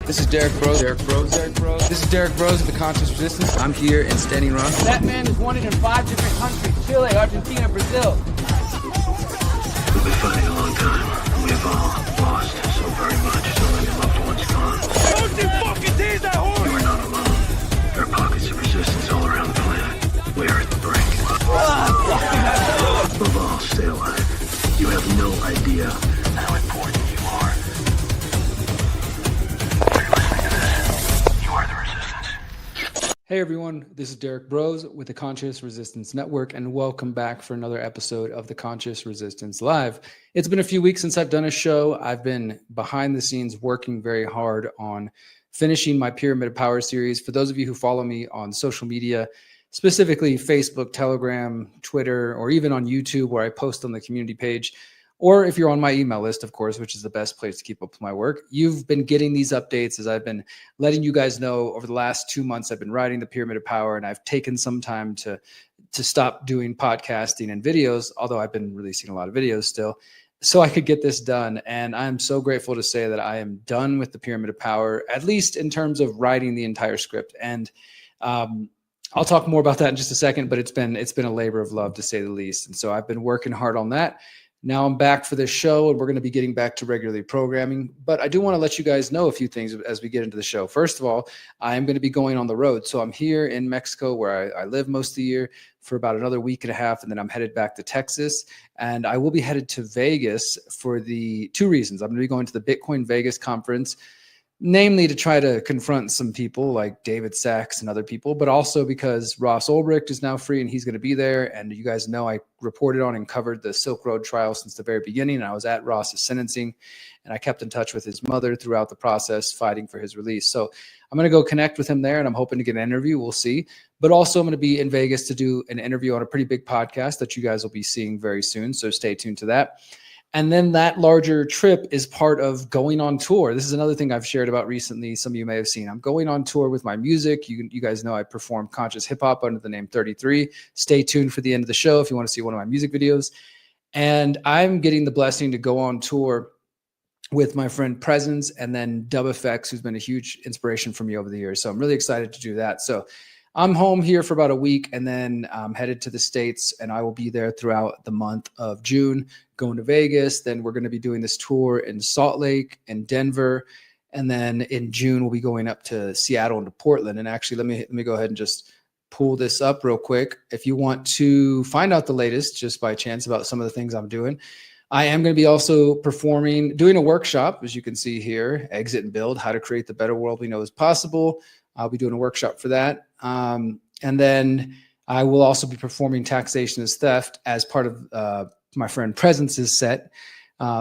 This is Derrick Broze. This is Derrick Broze of the Conscious Resistance. I'm here in Standing Rock. That man is wanted in 5 different countries: Chile, Argentina, Brazil. We've been fighting a long time. We have all lost so very much. So many loved ones gone. Don't you fucking tease that horse! You are not alone. There are pockets of resistance all around the planet. We are at the brink. Above all, stay alive. You have no idea how important you are. If you're listening to this, you are the resistance. Hey everyone, this is Derrick Broze with the Conscious Resistance Network, and welcome back for another episode of the Conscious Resistance Live. It's been a few weeks since I've done a show. I've been behind the scenes working very hard on finishing my Pyramid of Power series. For those of you who follow me on social media, specifically Facebook, Telegram, Twitter, or even on YouTube where I post on the community page, or if you're on my email list, of course, which is the best place to keep up with my work, you've been getting these updates as I've been letting you guys know over the last 2 months. I've been writing the Pyramid of Power, and I've taken some time to stop doing podcasting and videos, although I've been releasing a lot of videos still, so I could get this done. And I'm so grateful to say that I am done with the Pyramid of Power, at least in terms of writing the entire script. And I'll talk more about that in just a second, but it's been a labor of love, to say the least. And so I've been working hard on that. Now I'm back for this show, and we're going to be getting back to regularly programming. But I do want to let you guys know a few things as we get into the show. First of all, I am going to be going on the road. So I'm here in Mexico, where I live most of the year, for about another week and a half, and then I'm headed back to Texas. And I will be headed to Vegas for the 2 reasons. I'm going to be going to the Bitcoin Vegas conference, namely to try to confront some people like David Sachs and other people, but also because Ross Ulbricht is now free and he's going to be there. And you guys know I reported on and covered the Silk Road trial since the very beginning. And I was at Ross's sentencing, and I kept in touch with his mother throughout the process, fighting for his release. So I'm going to go connect with him there, and I'm hoping to get an interview. We'll see. But also I'm going to be in Vegas to do an interview on a pretty big podcast that you guys will be seeing very soon. So stay tuned to that. And then that larger trip is part of going on tour. This is another thing I've shared about recently. Some of you may have seen. I'm going on tour with my music. You guys know I perform conscious hip hop under the name 33. Stay tuned for the end of the show if you want to see one of my music videos. And I'm getting the blessing to go on tour with my friend Presence, and then Dub FX, who's been a huge inspiration for me over the years. So I'm really excited to do that. So I'm home here for about a week, and then I'm headed to the States, and I will be there throughout the month of June, going to Vegas. Then we're going to be doing this tour in Salt Lake and Denver. And then in June, we'll be going up to Seattle and to Portland. And actually, let me go ahead and just pull this up real quick. If you want to find out the latest, just by chance, about some of the things I'm doing, I am going to be also doing a workshop, as you can see here, Exit and Build, How to Create the Better World We Know is Possible. I'll be doing a workshop for that. And then I will also be performing Taxation is Theft as part of my friend Presence's set.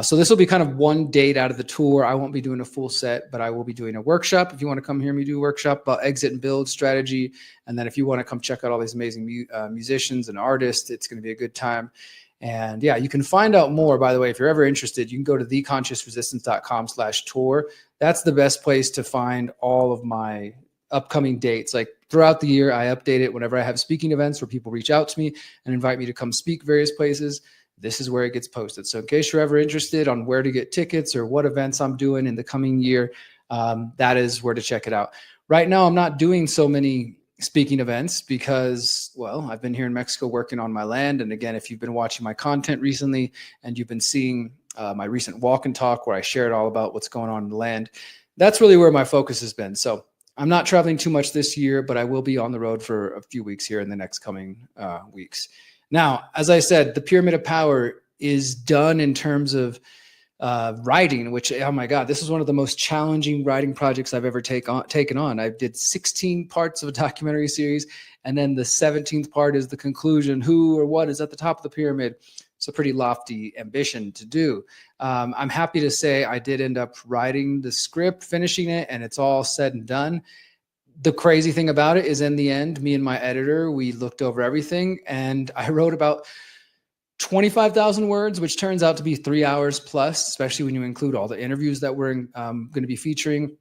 So this will be kind of one date out of the tour. I won't be doing a full set, but I will be doing a workshop. If you want to come hear me do a workshop about exit and build strategy, and then if you want to come check out all these amazing musicians and artists, it's going to be a good time. And yeah, you can find out more, by the way, if you're ever interested, you can go to theconsciousresistance.com/tour. That's the best place to find all of my upcoming dates. Like throughout the year, I update it whenever I have speaking events where people reach out to me and invite me to come speak various places. This is where it gets posted. So in case you're ever interested on where to get tickets or what events I'm doing in the coming year, that is where to check it out. Right now, I'm not doing so many speaking events because, well, I've been here in Mexico working on my land. And again, if you've been watching my content recently and you've been seeing my recent walk and talk where I shared all about what's going on in the land, that's really where my focus has been. So I'm not traveling too much this year, but I will be on the road for a few weeks here in the next coming weeks. Now, as I said, the Pyramid of Power is done in terms of writing, which, oh my God, this is one of the most challenging writing projects I've ever taken on. I did 16 parts of a documentary series, and then the 17th part is the conclusion, who or what is at the top of the pyramid. It's a pretty lofty ambition to do. I'm happy to say I did end up writing the script, finishing it, and it's all said and done. The crazy thing about it is, in the end, me and my editor, we looked over everything, and I wrote about 25,000 words, which turns out to be 3 hours plus, especially when you include all the interviews that we're going to be featuring.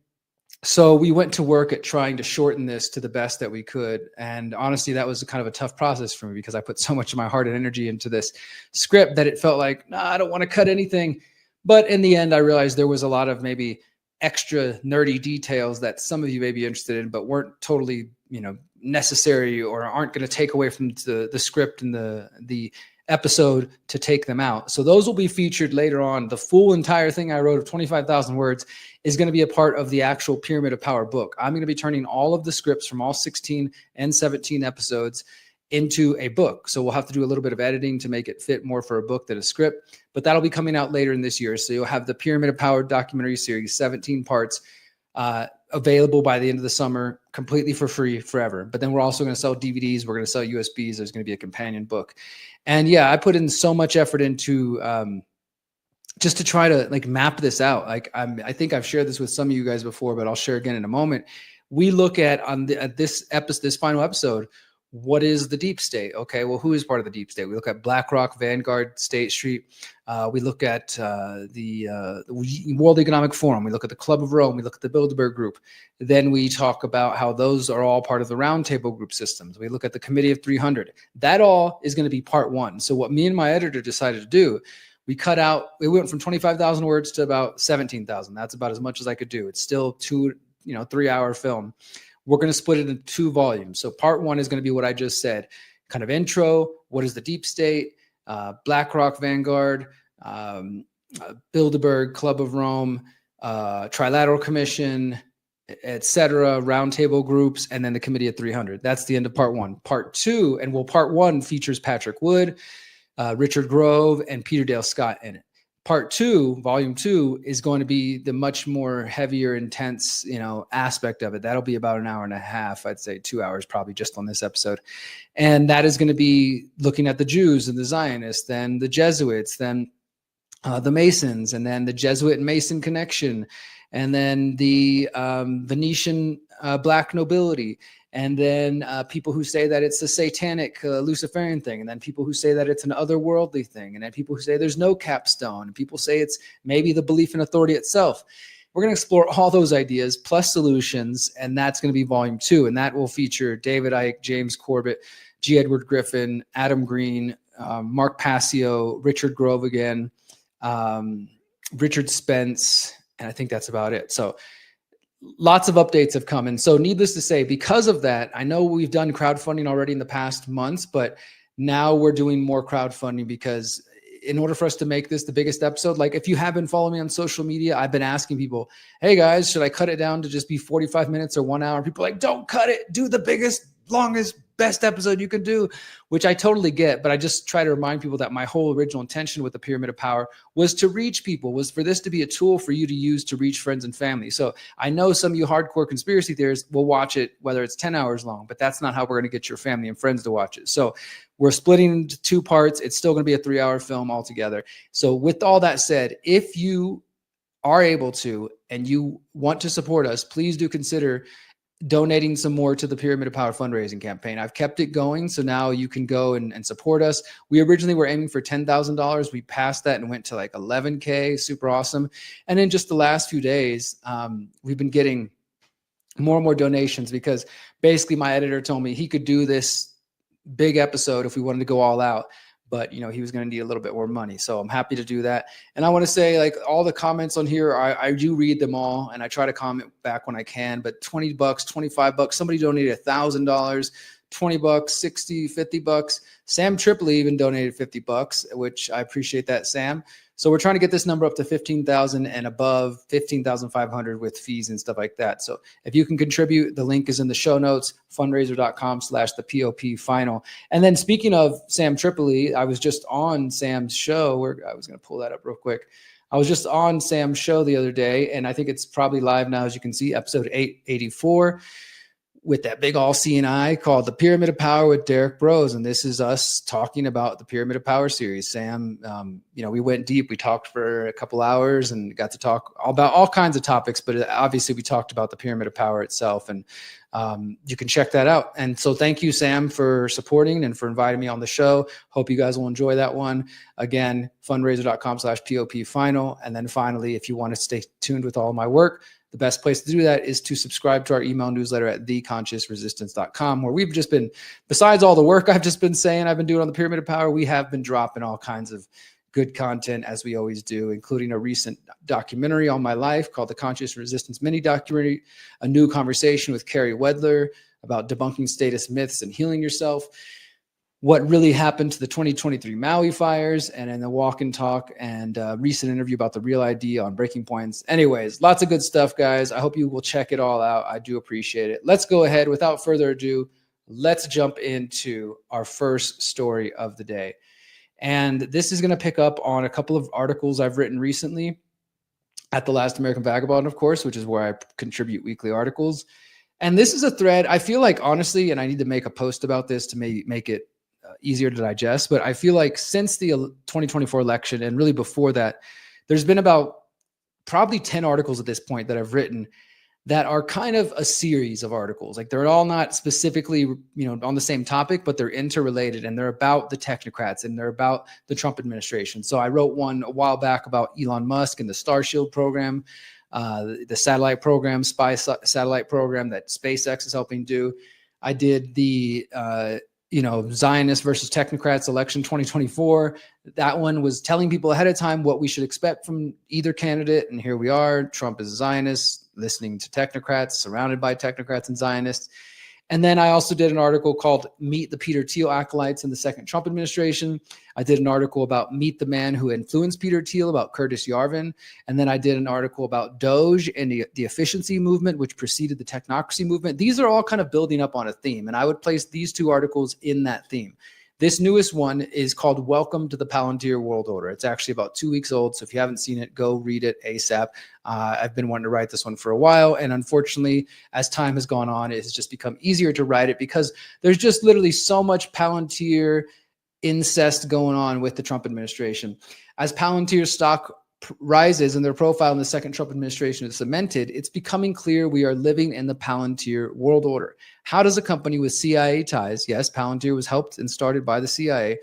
So we went to work at trying to shorten this to the best that we could. And honestly, that was kind of a tough process for me because I put so much of my heart and energy into this script that it felt like, nah, I don't want to cut anything. But in the end, I realized there was a lot of maybe extra nerdy details that some of you may be interested in, but weren't totally, necessary or aren't going to take away from the script and the episode to take them out. So those will be featured later on. The full entire thing I wrote of 25,000 words is going to be a part of the actual Pyramid of Power book. I'm going to be turning all of the scripts from all 16 and 17 episodes into a book. So we'll have to do a little bit of editing to make it fit more for a book than a script, but that'll be coming out later in this year. So you'll have the Pyramid of Power documentary series, 17 parts, available by the end of the summer, completely for free forever. But then we're also going to sell DVDs. We're going to sell USBs. There's going to be a companion book. And yeah, I put in so much effort into just to try to map this out. I think I've shared this with some of you guys before, but I'll share again in a moment. We look at this final episode, what is the deep state? Okay, well, who is part of the deep state? We look at BlackRock, Vanguard, State Street. We look at the World Economic Forum. We look at the Club of Rome. We look at the Bilderberg Group. Then we talk about how those are all part of the roundtable group systems. We look at the Committee of 300. That all is going to be part one. So what me and my editor decided to do, we went from 25,000 words to about 17,000. That's about as much as I could do. It's still 3-hour film. We're going to split it into 2 volumes. So part one is going to be what I just said, kind of intro. What is the deep state? BlackRock, Vanguard, Bilderberg, Club of Rome, Trilateral Commission, etc., roundtable groups, and then the Committee of 300. That's the end of part one. Part two, part one features Patrick Wood, Richard Grove, and Peter Dale Scott in it. Part two, volume 2, is going to be the much more heavier, intense, aspect of it. That'll be about 1.5 hours. I'd say 2 hours probably just on this episode. And that is going to be looking at the Jews and the Zionists, then the Jesuits, then the Masons, and then the Jesuit and Mason connection, and then the Venetian black nobility, and then people who say that it's a satanic Luciferian thing, and then people who say that it's an otherworldly thing, and then people who say there's no capstone, and people say it's maybe the belief in authority itself. We're going to explore all those ideas plus solutions, and that's going to be volume 2, and that will feature David Icke, James Corbett, G. Edward Griffin, Adam Green, Mark Passio, Richard Grove again, Richard Spence, and I think that's about it. So lots of updates have come. And so needless to say, because of that, I know we've done crowdfunding already in the past months, but now we're doing more crowdfunding because in order for us to make this the biggest episode, if you have been following me on social media, I've been asking people, hey guys, should I cut it down to just be 45 minutes or 1 hour? People are like, don't cut it. Do the biggest, longest, best episode you can do, which I totally get. But I just try to remind people that my whole original intention with the Pyramid of Power was to reach people, was for this to be a tool for you to use to reach friends and family. So I know some of you hardcore conspiracy theorists will watch it, whether it's 10 hours long, but that's not how we're going to get your family and friends to watch it. So we're splitting into 2 parts. It's still going to be a 3-hour film altogether. So with all that said, if you are able to, and you want to support us, please do consider donating some more to the Pyramid of Power fundraising campaign. I've kept it going, so now you can go and support us. We originally were aiming for $10,000. We passed that and went to $11K, super awesome. And in just the last few days, we've been getting more and more donations because basically my editor told me he could do this big episode if we wanted to go all out, but he was going to need a little bit more money. So I'm happy to do that. And I want to say all the comments on here, I do read them all and I try to comment back when I can, but $20, $25, somebody donated $1,000, $20, $60, $50. Sam Tripoli even donated $50, which I appreciate that, Sam. So we're trying to get this number up to 15,000 and above, 15,500 with fees and stuff like that. So if you can contribute, the link is in the show notes, fundraiser.com/the POP final. And then speaking of Sam Tripoli, I was just on Sam's show where I was going to pull that up real quick. I was just on Sam's show the other day, and I think it's probably live now, as you can see, episode 884. With that big all seeing eye called The Pyramid of Power with Derrick Broze. And this is us talking about the Pyramid of Power series. Sam, we went deep. We talked for a couple hours and got to talk about all kinds of topics, but obviously we talked about the Pyramid of Power itself, and you can check that out. And so thank you, Sam, for supporting and for inviting me on the show. Hope you guys will enjoy that one. Again, fundraiser.com/POP final. And then finally, if you want to stay tuned with all my work, the best place to do that is to subscribe to our email newsletter at theconsciousresistance.com, where we've just been, besides all the work I've just been saying, I've been doing on the Pyramid of Power, we have been dropping all kinds of good content as we always do, including a recent documentary on my life called The Conscious Resistance Mini Documentary, a new conversation with Carrie Wedler about debunking status myths and healing yourself, what really happened to the 2023 Maui fires, and then the walk and talk and recent interview about the Real ID on breaking points. Anyways, lots of good stuff, guys. I hope you will check it all out. I do appreciate it. Let's go ahead. Without further ado, let's jump into our first story of the day. And this is going to pick up on a couple of articles I've written recently at The Last American Vagabond, of course, which is where I contribute weekly articles. And this is a thread, I feel like, honestly, and I need to make a post about this to make it easier to digest, but I feel like since the 2024 election and really before that, there's been about probably 10 articles at this point that I've written that are kind of a series of articles. Like, they're all not specifically, on the same topic, but they're interrelated, and they're about the technocrats and they're about the Trump administration. So I wrote one a while back about Elon Musk and the Starshield program, the satellite program, spy satellite program that SpaceX is helping do. I did the Zionist versus technocrats election 2024. That one was telling people ahead of time what we should expect from either candidate. And here we are. Trump is a Zionist, listening to technocrats, surrounded by technocrats and Zionists. And then I also did an article called Meet the Peter Thiel Acolytes in the Second Trump Administration. I did an article about Meet the Man Who Influenced Peter Thiel, about Curtis Yarvin. And then I did an article about Doge and the efficiency movement, which preceded the technocracy movement. These are all kind of building up on a theme, and I would place these two articles in that theme. This newest one is called Welcome to the Palantir World Order. It's actually about 2 weeks old, so if you haven't seen it, go read it ASAP. I've been wanting to write this one for a while, and unfortunately, as time has gone on, it has just become easier to write it because there's just literally so much Palantir incest going on with the Trump administration. As Palantir stock rises and their profile in the second Trump administration is cemented, it's becoming clear we are living in the Palantir world order. How does a company with CIA ties, yes, Palantir was helped and started by the CIA,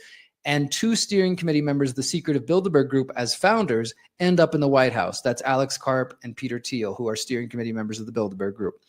and 2 steering committee members of the secretive Bilderberg Group as founders end up in the White House? That's Alex Karp and Peter Thiel, who are steering committee members of the Bilderberg Group.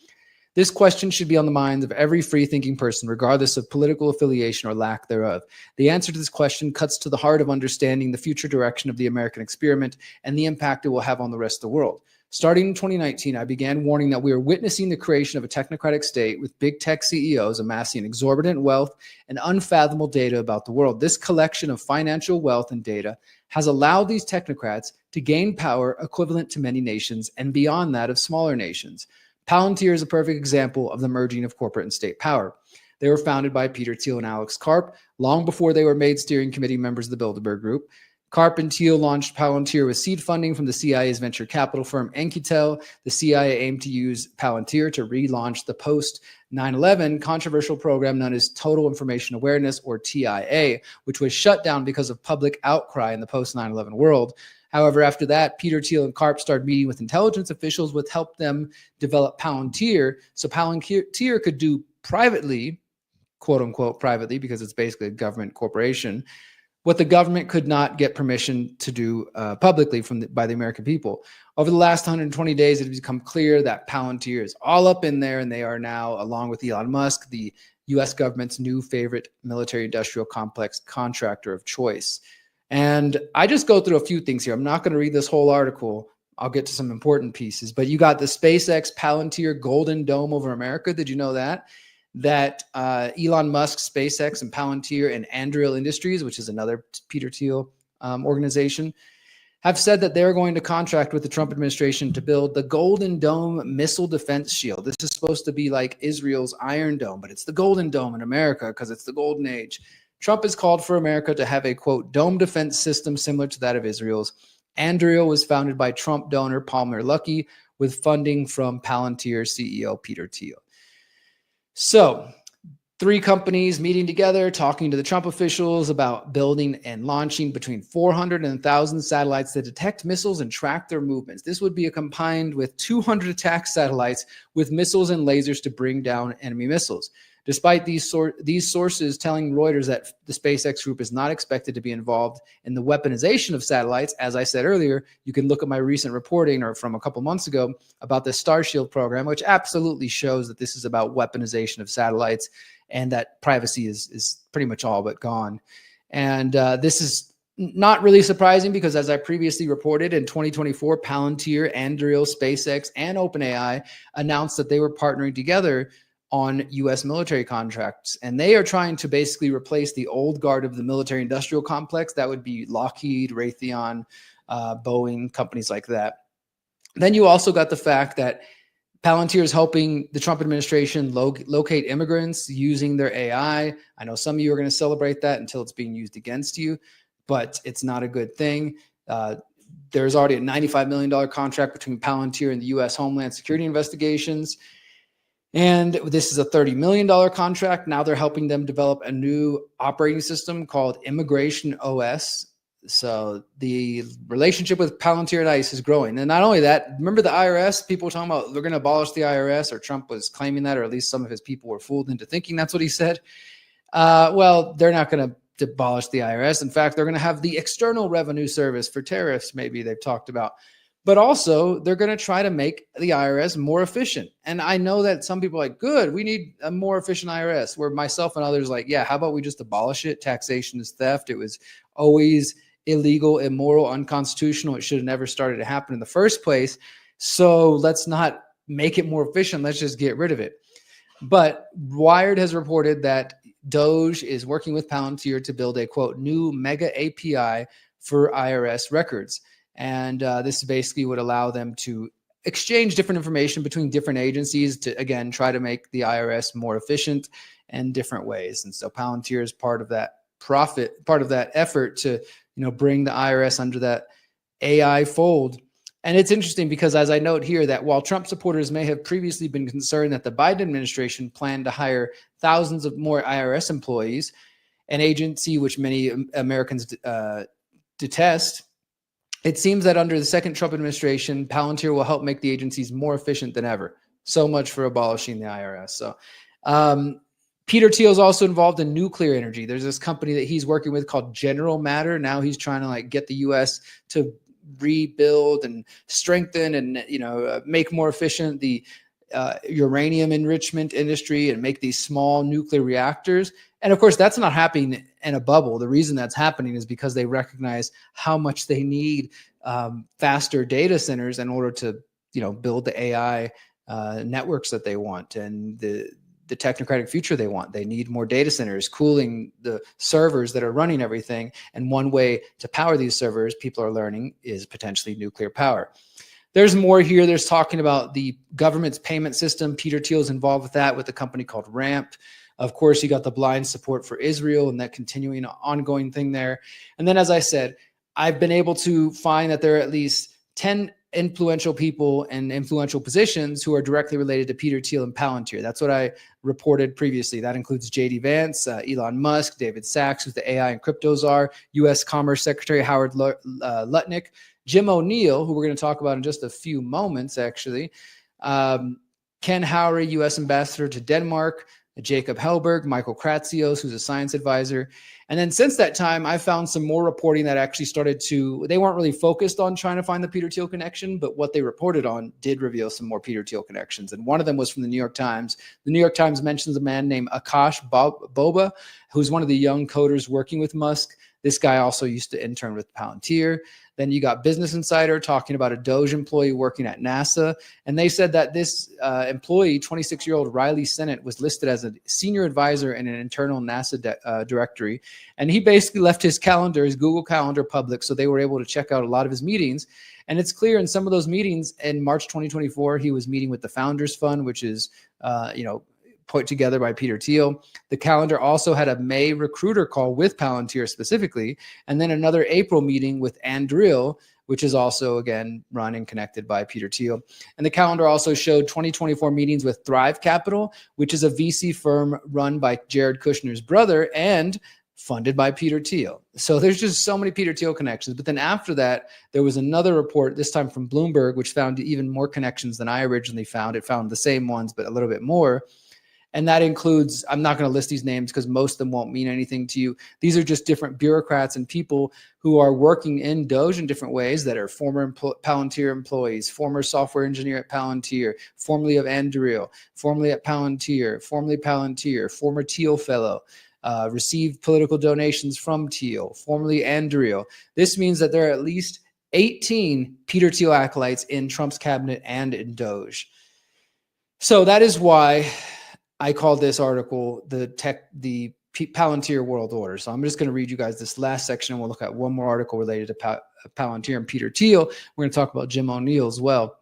This question should be on the minds of every free-thinking person, regardless of political affiliation or lack thereof. The answer to this question cuts to the heart of understanding the future direction of the American experiment and the impact it will have on the rest of the world. Starting in 2019, I began warning that we are witnessing the creation of a technocratic state with big tech CEOs amassing exorbitant wealth and unfathomable data about the world. This collection of financial wealth and data has allowed these technocrats to gain power equivalent to many nations and beyond that of smaller nations. Palantir is a perfect example of the merging of corporate and state power. They were founded by Peter Thiel and Alex Karp long before they were made steering committee members of the Bilderberg Group. Karp and Thiel launched Palantir with seed funding from the CIA's venture capital firm Enquetel. The CIA aimed to use Palantir to relaunch the post-9/11 controversial program known as Total Information Awareness, or TIA, which was shut down because of public outcry in the post-9/11 world. However, after that, Peter Thiel and Karp started meeting with intelligence officials, which helped them develop Palantir, so Palantir could do privately, quote unquote privately, because it's basically a government corporation, what the government could not get permission to do publicly by the American people. Over the last 120 days, it has become clear that Palantir is all up in there, and they are now, along with Elon Musk, the U.S. government's new favorite military-industrial complex contractor of choice. And I just go through a few things here. I'm not going to read this whole article. I'll get to some important pieces. But you got the SpaceX Palantir Golden Dome over America. Did you know that? That Elon Musk, SpaceX, and Palantir and Anduril Industries, which is another Peter Thiel organization, have said that they're going to contract with the Trump administration to build the Golden Dome missile defense shield. This is supposed to be like Israel's Iron Dome, but it's the Golden Dome in America because it's the golden age. Trump has called for America to have a, quote, dome defense system similar to that of Israel's. Anduril was founded by Trump donor Palmer Luckey with funding from Palantir CEO Peter Thiel. So 3 companies meeting together, talking to the Trump officials about building and launching between 400 and 1,000 satellites that detect missiles and track their movements. This would be combined with 200 attack satellites with missiles and lasers to bring down enemy missiles. Despite these sources telling Reuters that the SpaceX group is not expected to be involved in the weaponization of satellites, as I said earlier, you can look at my recent reporting or from a couple months ago about the Starshield program, which absolutely shows that this is about weaponization of satellites and that privacy is pretty much all but gone. And this is Not really surprising because, as I previously reported, in 2024, Palantir, Anduril, SpaceX, and OpenAI announced that they were partnering together on U.S. military contracts. And they are trying to basically replace the old guard of the military industrial complex. That would be Lockheed, Raytheon, Boeing, companies like that. Then you also got the fact that Palantir is helping the Trump administration locate immigrants using their AI. I know some of you are going to celebrate that until it's being used against you, but it's not a good thing. There's already a $95 million contract between Palantir and the U.S. Homeland Security Investigations. And this is a $30 million contract. Now they're helping them develop a new operating system called Immigration OS. So the relationship with Palantir and ICE is growing. And not only that, remember the IRS? People were talking about they're going to abolish the IRS, or Trump was claiming that, or at least some of his people were fooled into thinking that's what he said. Well, they're not going to abolish the IRS. In fact, they're going to have the External Revenue Service for tariffs, maybe they've talked about. But also, they're going to try to make the IRS more efficient. And I know that some people are like, good, we need a more efficient IRS, where myself and others like, yeah, how about we just abolish it? Taxation is theft. It was always illegal, immoral, unconstitutional. It should have never started to happen in the first place. So let's not make it more efficient. Let's just get rid of it. But Wired has reported that Doge is working with Palantir to build a, quote, new mega API for IRS records. And this basically would allow them to exchange different information between different agencies to, again, try to make the IRS more efficient in different ways. And so Palantir is part of that effort to, bring the IRS under that AI fold. And it's interesting because, as I note here, that while Trump supporters may have previously been concerned that the Biden administration planned to hire thousands of more IRS employees, an agency which many Americans detest, it seems that under the second Trump administration, Palantir will help make the agencies more efficient than ever. So much for abolishing the IRS. So Peter Thiel is also involved in nuclear energy. There's this company that he's working with called General Matter. Now he's trying to get the U.S. to rebuild and strengthen and make more efficient the uranium enrichment industry and make these small nuclear reactors. And of course, that's not happening in a bubble. The reason that's happening is because they recognize how much they need faster data centers in order to build the AI networks that they want and the technocratic future they want. They need more data centers, cooling the servers that are running everything. And one way to power these servers, people are learning, is potentially nuclear power. There's more here. There's talking about the government's payment system. Peter Thiel is involved with that with a company called Ramp. Of course, you got the blind support for Israel and that continuing ongoing thing there. And then, as I said, I've been able to find that there are at least 10 influential people and influential positions who are directly related to Peter Thiel and Palantir. That's what I reported previously. That includes J.D. Vance, Elon Musk, David Sachs, who's the AI and crypto czar, U.S. Commerce Secretary Howard Lutnick, Jim O'Neill, who we're going to talk about in just a few moments, actually, Ken Howry, U.S. Ambassador to Denmark, Jacob Hellberg, Michael Kratzios, who's a science advisor. And then since that time, I found some more reporting that actually started to, they weren't really focused on trying to find the Peter Thiel connection, but what they reported on did reveal some more Peter Thiel connections. And one of them was from the New York Times. The New York Times mentions a man named Akash Boba, who's one of the young coders working with Musk. This guy also used to intern with Palantir. Then you got Business Insider talking about a Doge employee working at NASA. And they said that this employee, 26-year-old Riley Sennett, was listed as a senior advisor in an internal NASA directory. And he basically left his calendar, his Google Calendar, public, so they were able to check out a lot of his meetings. And it's clear in some of those meetings in March 2024, he was meeting with the Founders Fund, which is, put together by Peter Thiel. The calendar also had a May recruiter call with Palantir specifically, and then another April meeting with Anduril, which is also, again, run and connected by Peter Thiel. And the calendar also showed 2024 meetings with Thrive Capital, which is a VC firm run by Jared Kushner's brother and funded by Peter Thiel. So there's just so many Peter Thiel connections. But then after that, there was another report, this time from Bloomberg, which found even more connections than I originally found. It found the same ones, but a little bit more. And that includes, I'm not going to list these names because most of them won't mean anything to you. These are just different bureaucrats and people who are working in Doge in different ways that are former Palantir employees, former software engineer at Palantir, formerly of Anduril, formerly at Palantir, formerly Palantir, former Thiel fellow. received political donations from Thiel, formerly Andrew. This means that there are at least 18 Peter Thiel acolytes in Trump's cabinet and in Doge. So that is why I call this article the Palantir World Order. So I'm just going to read you guys this last section, and we'll look at one more article related to Palantir and Peter Thiel. We're going to talk about Jim O'Neill as well.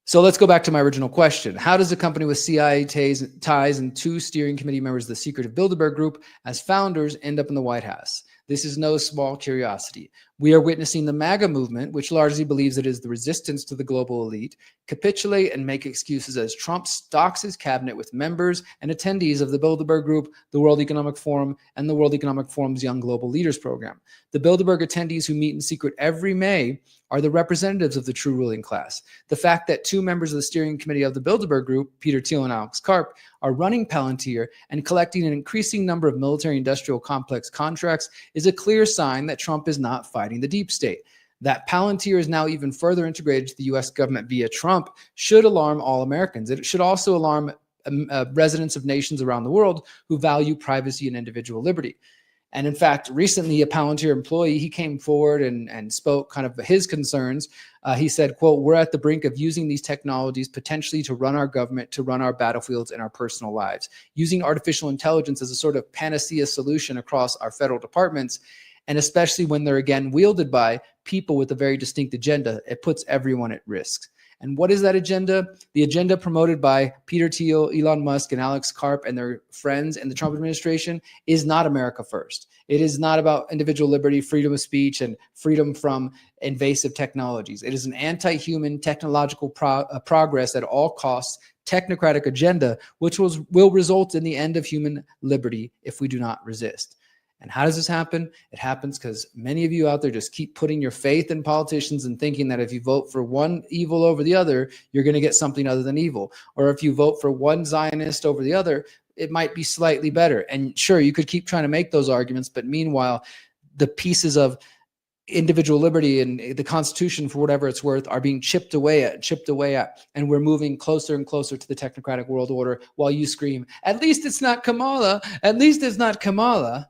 So let's go back to my original question. How does a company with CIA ties and 2 steering committee members of the secretive Bilderberg Group as founders end up in the White House? This is no small curiosity. We are witnessing the MAGA movement, which largely believes it is the resistance to the global elite, capitulate and make excuses as Trump stocks his cabinet with members and attendees of the Bilderberg Group, the World Economic Forum, and the World Economic Forum's Young Global Leaders Program. The Bilderberg attendees who meet in secret every May are the representatives of the true ruling class. The fact that 2 members of the steering committee of the Bilderberg Group, Peter Thiel and Alex Karp, are running Palantir and collecting an increasing number of military-industrial complex contracts is a clear sign that Trump is not fighting the deep state. That Palantir is now even further integrated to the U.S. government via Trump should alarm all Americans. It should also alarm residents of nations around the world who value privacy and individual liberty. And in fact, recently a Palantir employee, he came forward and spoke kind of his concerns. He said, quote, "We're at the brink of using these technologies potentially to run our government, to run our battlefields and our personal lives. Using artificial intelligence as a sort of panacea solution across our federal departments, and especially when they're again wielded by people with a very distinct agenda, it puts everyone at risk." And what is that agenda? The agenda promoted by Peter Thiel, Elon Musk, and Alex Karp and their friends in the Trump administration is not America first. It is not about individual liberty, freedom of speech, and freedom from invasive technologies. It is an anti-human technological progress at all costs, technocratic agenda, which will result in the end of human liberty if we do not resist. And how does this happen? It happens because many of you out there just keep putting your faith in politicians and thinking that if you vote for one evil over the other, you're going to get something other than evil. Or if you vote for one Zionist over the other, it might be slightly better. And sure, you could keep trying to make those arguments, but meanwhile, the pieces of individual liberty and the Constitution, for whatever it's worth, are being chipped away at, and we're moving closer and closer to the technocratic world order while you scream, "At least it's not Kamala, at least it's not Kamala."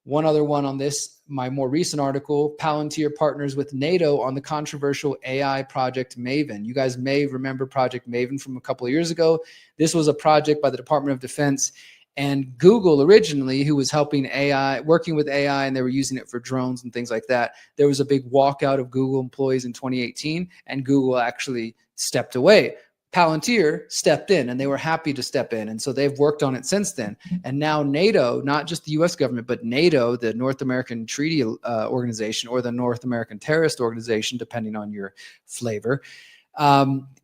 One other one on this, my more recent article, Palantir partners with NATO on the controversial AI project Maven. You guys may remember Project Maven from a couple of years ago. This was a project by the Department of Defense and Google originally, who was helping AI, working with AI, and they were using it for drones and things like that. There was a big walkout of Google employees in 2018, and Google actually stepped away. Palantir stepped in, and they were happy to step in. And so they've worked on it since then. And now NATO, not just the US government, but NATO, the North American Treaty Organization, or the North American Terrorist Organization, depending on your flavor,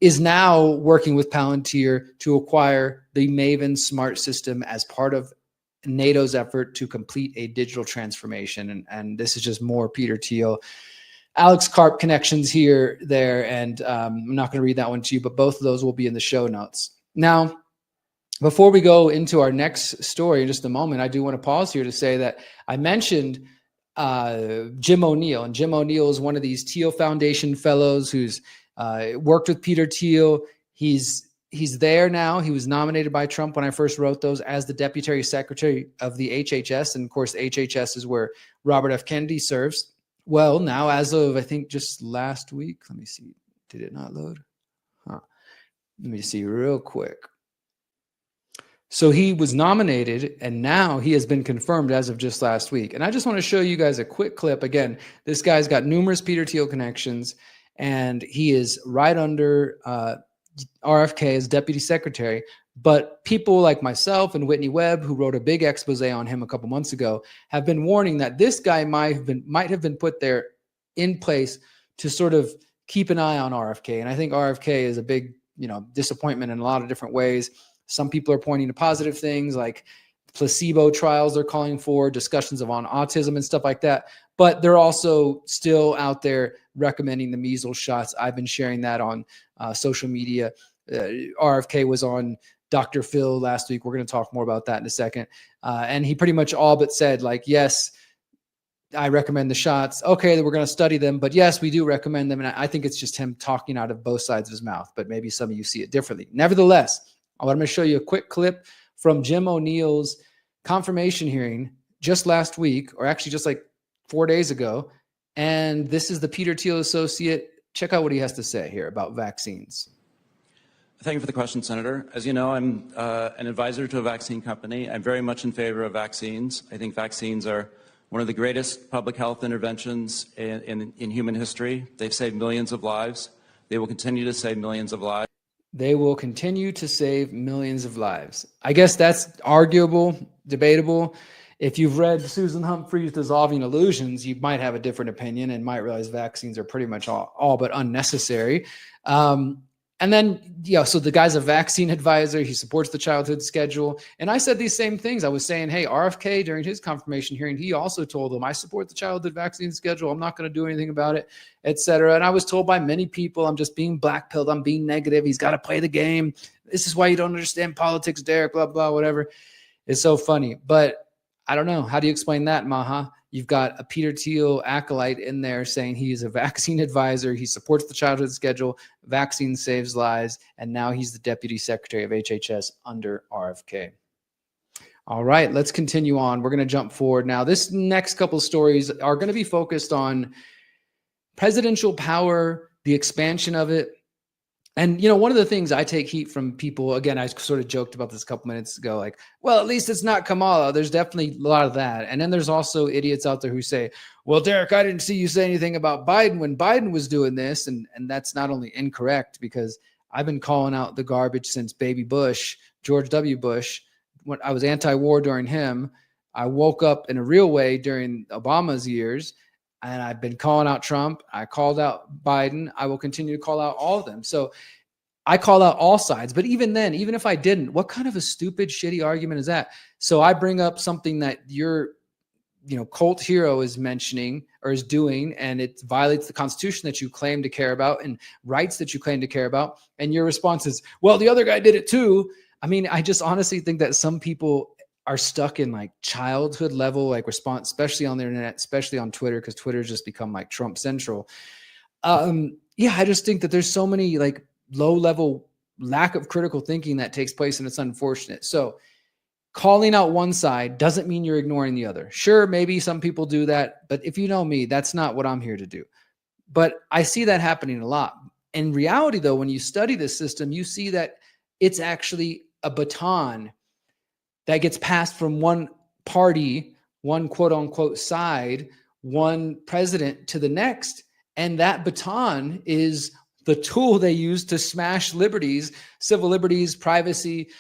is now working with Palantir to acquire the Maven smart system as part of NATO's effort to complete a digital transformation. And this is just more Peter Thiel, Alex Karp connections here, there, and I'm not going to read that one to you, but both of those will be in the show notes. Now, before we go into our next story in just a moment, I do want to pause here to say that I mentioned Jim O'Neill, and Jim O'Neill is one of these Thiel Foundation fellows who's worked with Peter Thiel. He's there now. He was nominated by Trump when I first wrote those as the Deputy Secretary of the HHS, and of course, HHS is where Robert F. Kennedy serves. Well, now, as of, I think, just last week, let me see. Did it not load? Let me see real quick. So he was nominated, and now he has been confirmed as of just last week. And I just want to show you guys a quick clip. Again, this guy's got numerous Peter Thiel connections, and he is right under RFK as deputy secretary. But people like myself and Whitney Webb, who wrote a big expose on him a couple months ago, have been warning that this guy might have been put there in place to sort of keep an eye on RFK. And I think RFK is a big, disappointment in a lot of different ways. Some people are pointing to positive things like placebo trials they're calling for, discussions on autism and stuff like that. But they're also still out there recommending the measles shots. I've been sharing that on social media. RFK was on Dr. Phil last week. We're going to talk more about that in a second. And he pretty much all but said, like, yes, I recommend the shots. Okay, we're going to study them. But yes, we do recommend them. And I think it's just him talking out of both sides of his mouth. But maybe some of you see it differently. Nevertheless, I'm going to show you a quick clip from Jim O'Neill's confirmation hearing just last week, or actually just like 4 days ago. And this is the Peter Thiel associate. Check out what he has to say here about vaccines. Thank you for the question, Senator. As you know, I'm an advisor to a vaccine company. I'm very much in favor of vaccines. I think vaccines are one of the greatest public health interventions in human history. They've saved millions of lives. They will continue to save millions of lives. They will continue to save millions of lives. I guess that's arguable, debatable. If you've read Susan Humphrey's Dissolving Illusions, you might have a different opinion and might realize vaccines are pretty much all but unnecessary. And then, so the guy's a vaccine advisor. He supports the childhood schedule. And I said these same things. I was saying, hey, RFK, during his confirmation hearing, he also told them, I support the childhood vaccine schedule. I'm not going to do anything about it, et cetera. And I was told by many people, I'm just being blackpilled. I'm being negative. He's got to play the game. This is why you don't understand politics, Derrick, blah, blah, whatever. It's so funny. But I don't know. How do you explain that, Maha? You've got a Peter Thiel acolyte in there saying he is a vaccine advisor. He supports the childhood schedule. Vaccine saves lives. And now he's the deputy secretary of HHS under RFK. All right, let's continue on. We're going to jump forward now. This next couple of stories are going to be focused on presidential power, the expansion of it. And, one of the things I take heat from people, again, I sort of joked about this a couple minutes ago, like, well, at least it's not Kamala. There's definitely a lot of that. And then there's also idiots out there who say, well, Derrick, I didn't see you say anything about Biden when Biden was doing this. And that's not only incorrect, because I've been calling out the garbage since baby Bush, George W. Bush. When I was anti-war during him, I woke up in a real way during Obama's years. And I've been calling out Trump. I called out Biden. I will continue to call out all of them. So I call out all sides. But even then, even if I didn't, what kind of a stupid, shitty argument is that? So I bring up something that your, cult hero is mentioning or is doing, and it violates the Constitution that you claim to care about and rights that you claim to care about. And your response is, well, the other guy did it too. I mean, I just honestly think that some people are stuck in like childhood level, like response, especially on the internet, especially on Twitter, because Twitter's just become like Trump central. I just think that there's so many like low level lack of critical thinking that takes place, and it's unfortunate. So calling out one side doesn't mean you're ignoring the other. Sure, maybe some people do that, but if you know me, that's not what I'm here to do. But I see that happening a lot. In reality, though, when you study this system, you see that it's actually a baton that gets passed from one party, one quote unquote side, one president to the next. And that baton is the tool they use to smash liberties, civil liberties, privacy,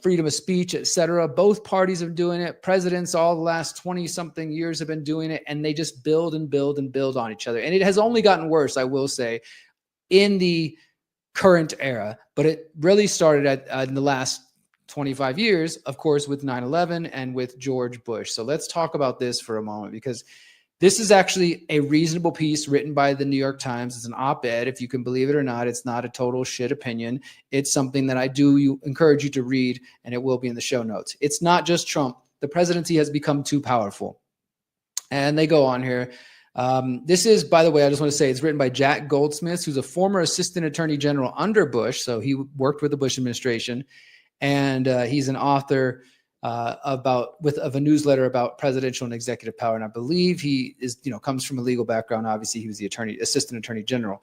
freedom of speech, et cetera. Both parties are doing it. Presidents all the last 20 something years have been doing it, and they just build and build and build on each other. And it has only gotten worse, I will say, in the current era, but it really started in the last 25 years, of course, with 9/11 and with George Bush. So let's talk about this for a moment, because this is actually a reasonable piece written by the New York Times. It's an op-ed. If you can believe it or not, it's not a total shit opinion. It's something that I do encourage you to read, and it will be in the show notes. It's not just Trump. The presidency has become too powerful. And they go on here. This is, by the way, I just want to say it's written by Jack Goldsmith, who's a former assistant attorney general under Bush. So he worked with the Bush administration. And he's an author of a newsletter about presidential and executive power. And I believe he is, comes from a legal background. Obviously, he was the assistant attorney general.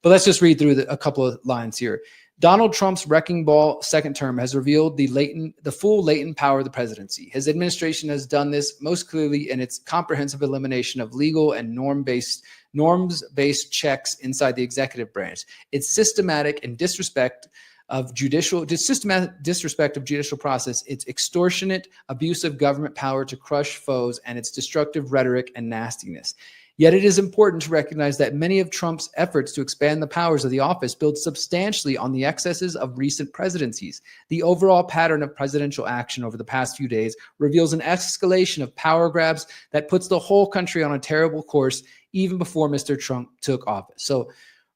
But let's just read through a couple of lines here. Donald Trump's wrecking ball second term has revealed the full latent power of the presidency. His administration has done this most clearly in its comprehensive elimination of legal and norms-based checks inside the executive branch. Its systematic disrespect of judicial process, its extortionate abuse of government power to crush foes, and its destructive rhetoric and nastiness. Yet it is important to recognize that many of Trump's efforts to expand the powers of the office build substantially on the excesses of recent presidencies. The overall pattern of presidential action over the past few days reveals an escalation of power grabs that puts the whole country on a terrible course even before Mr. Trump took office. So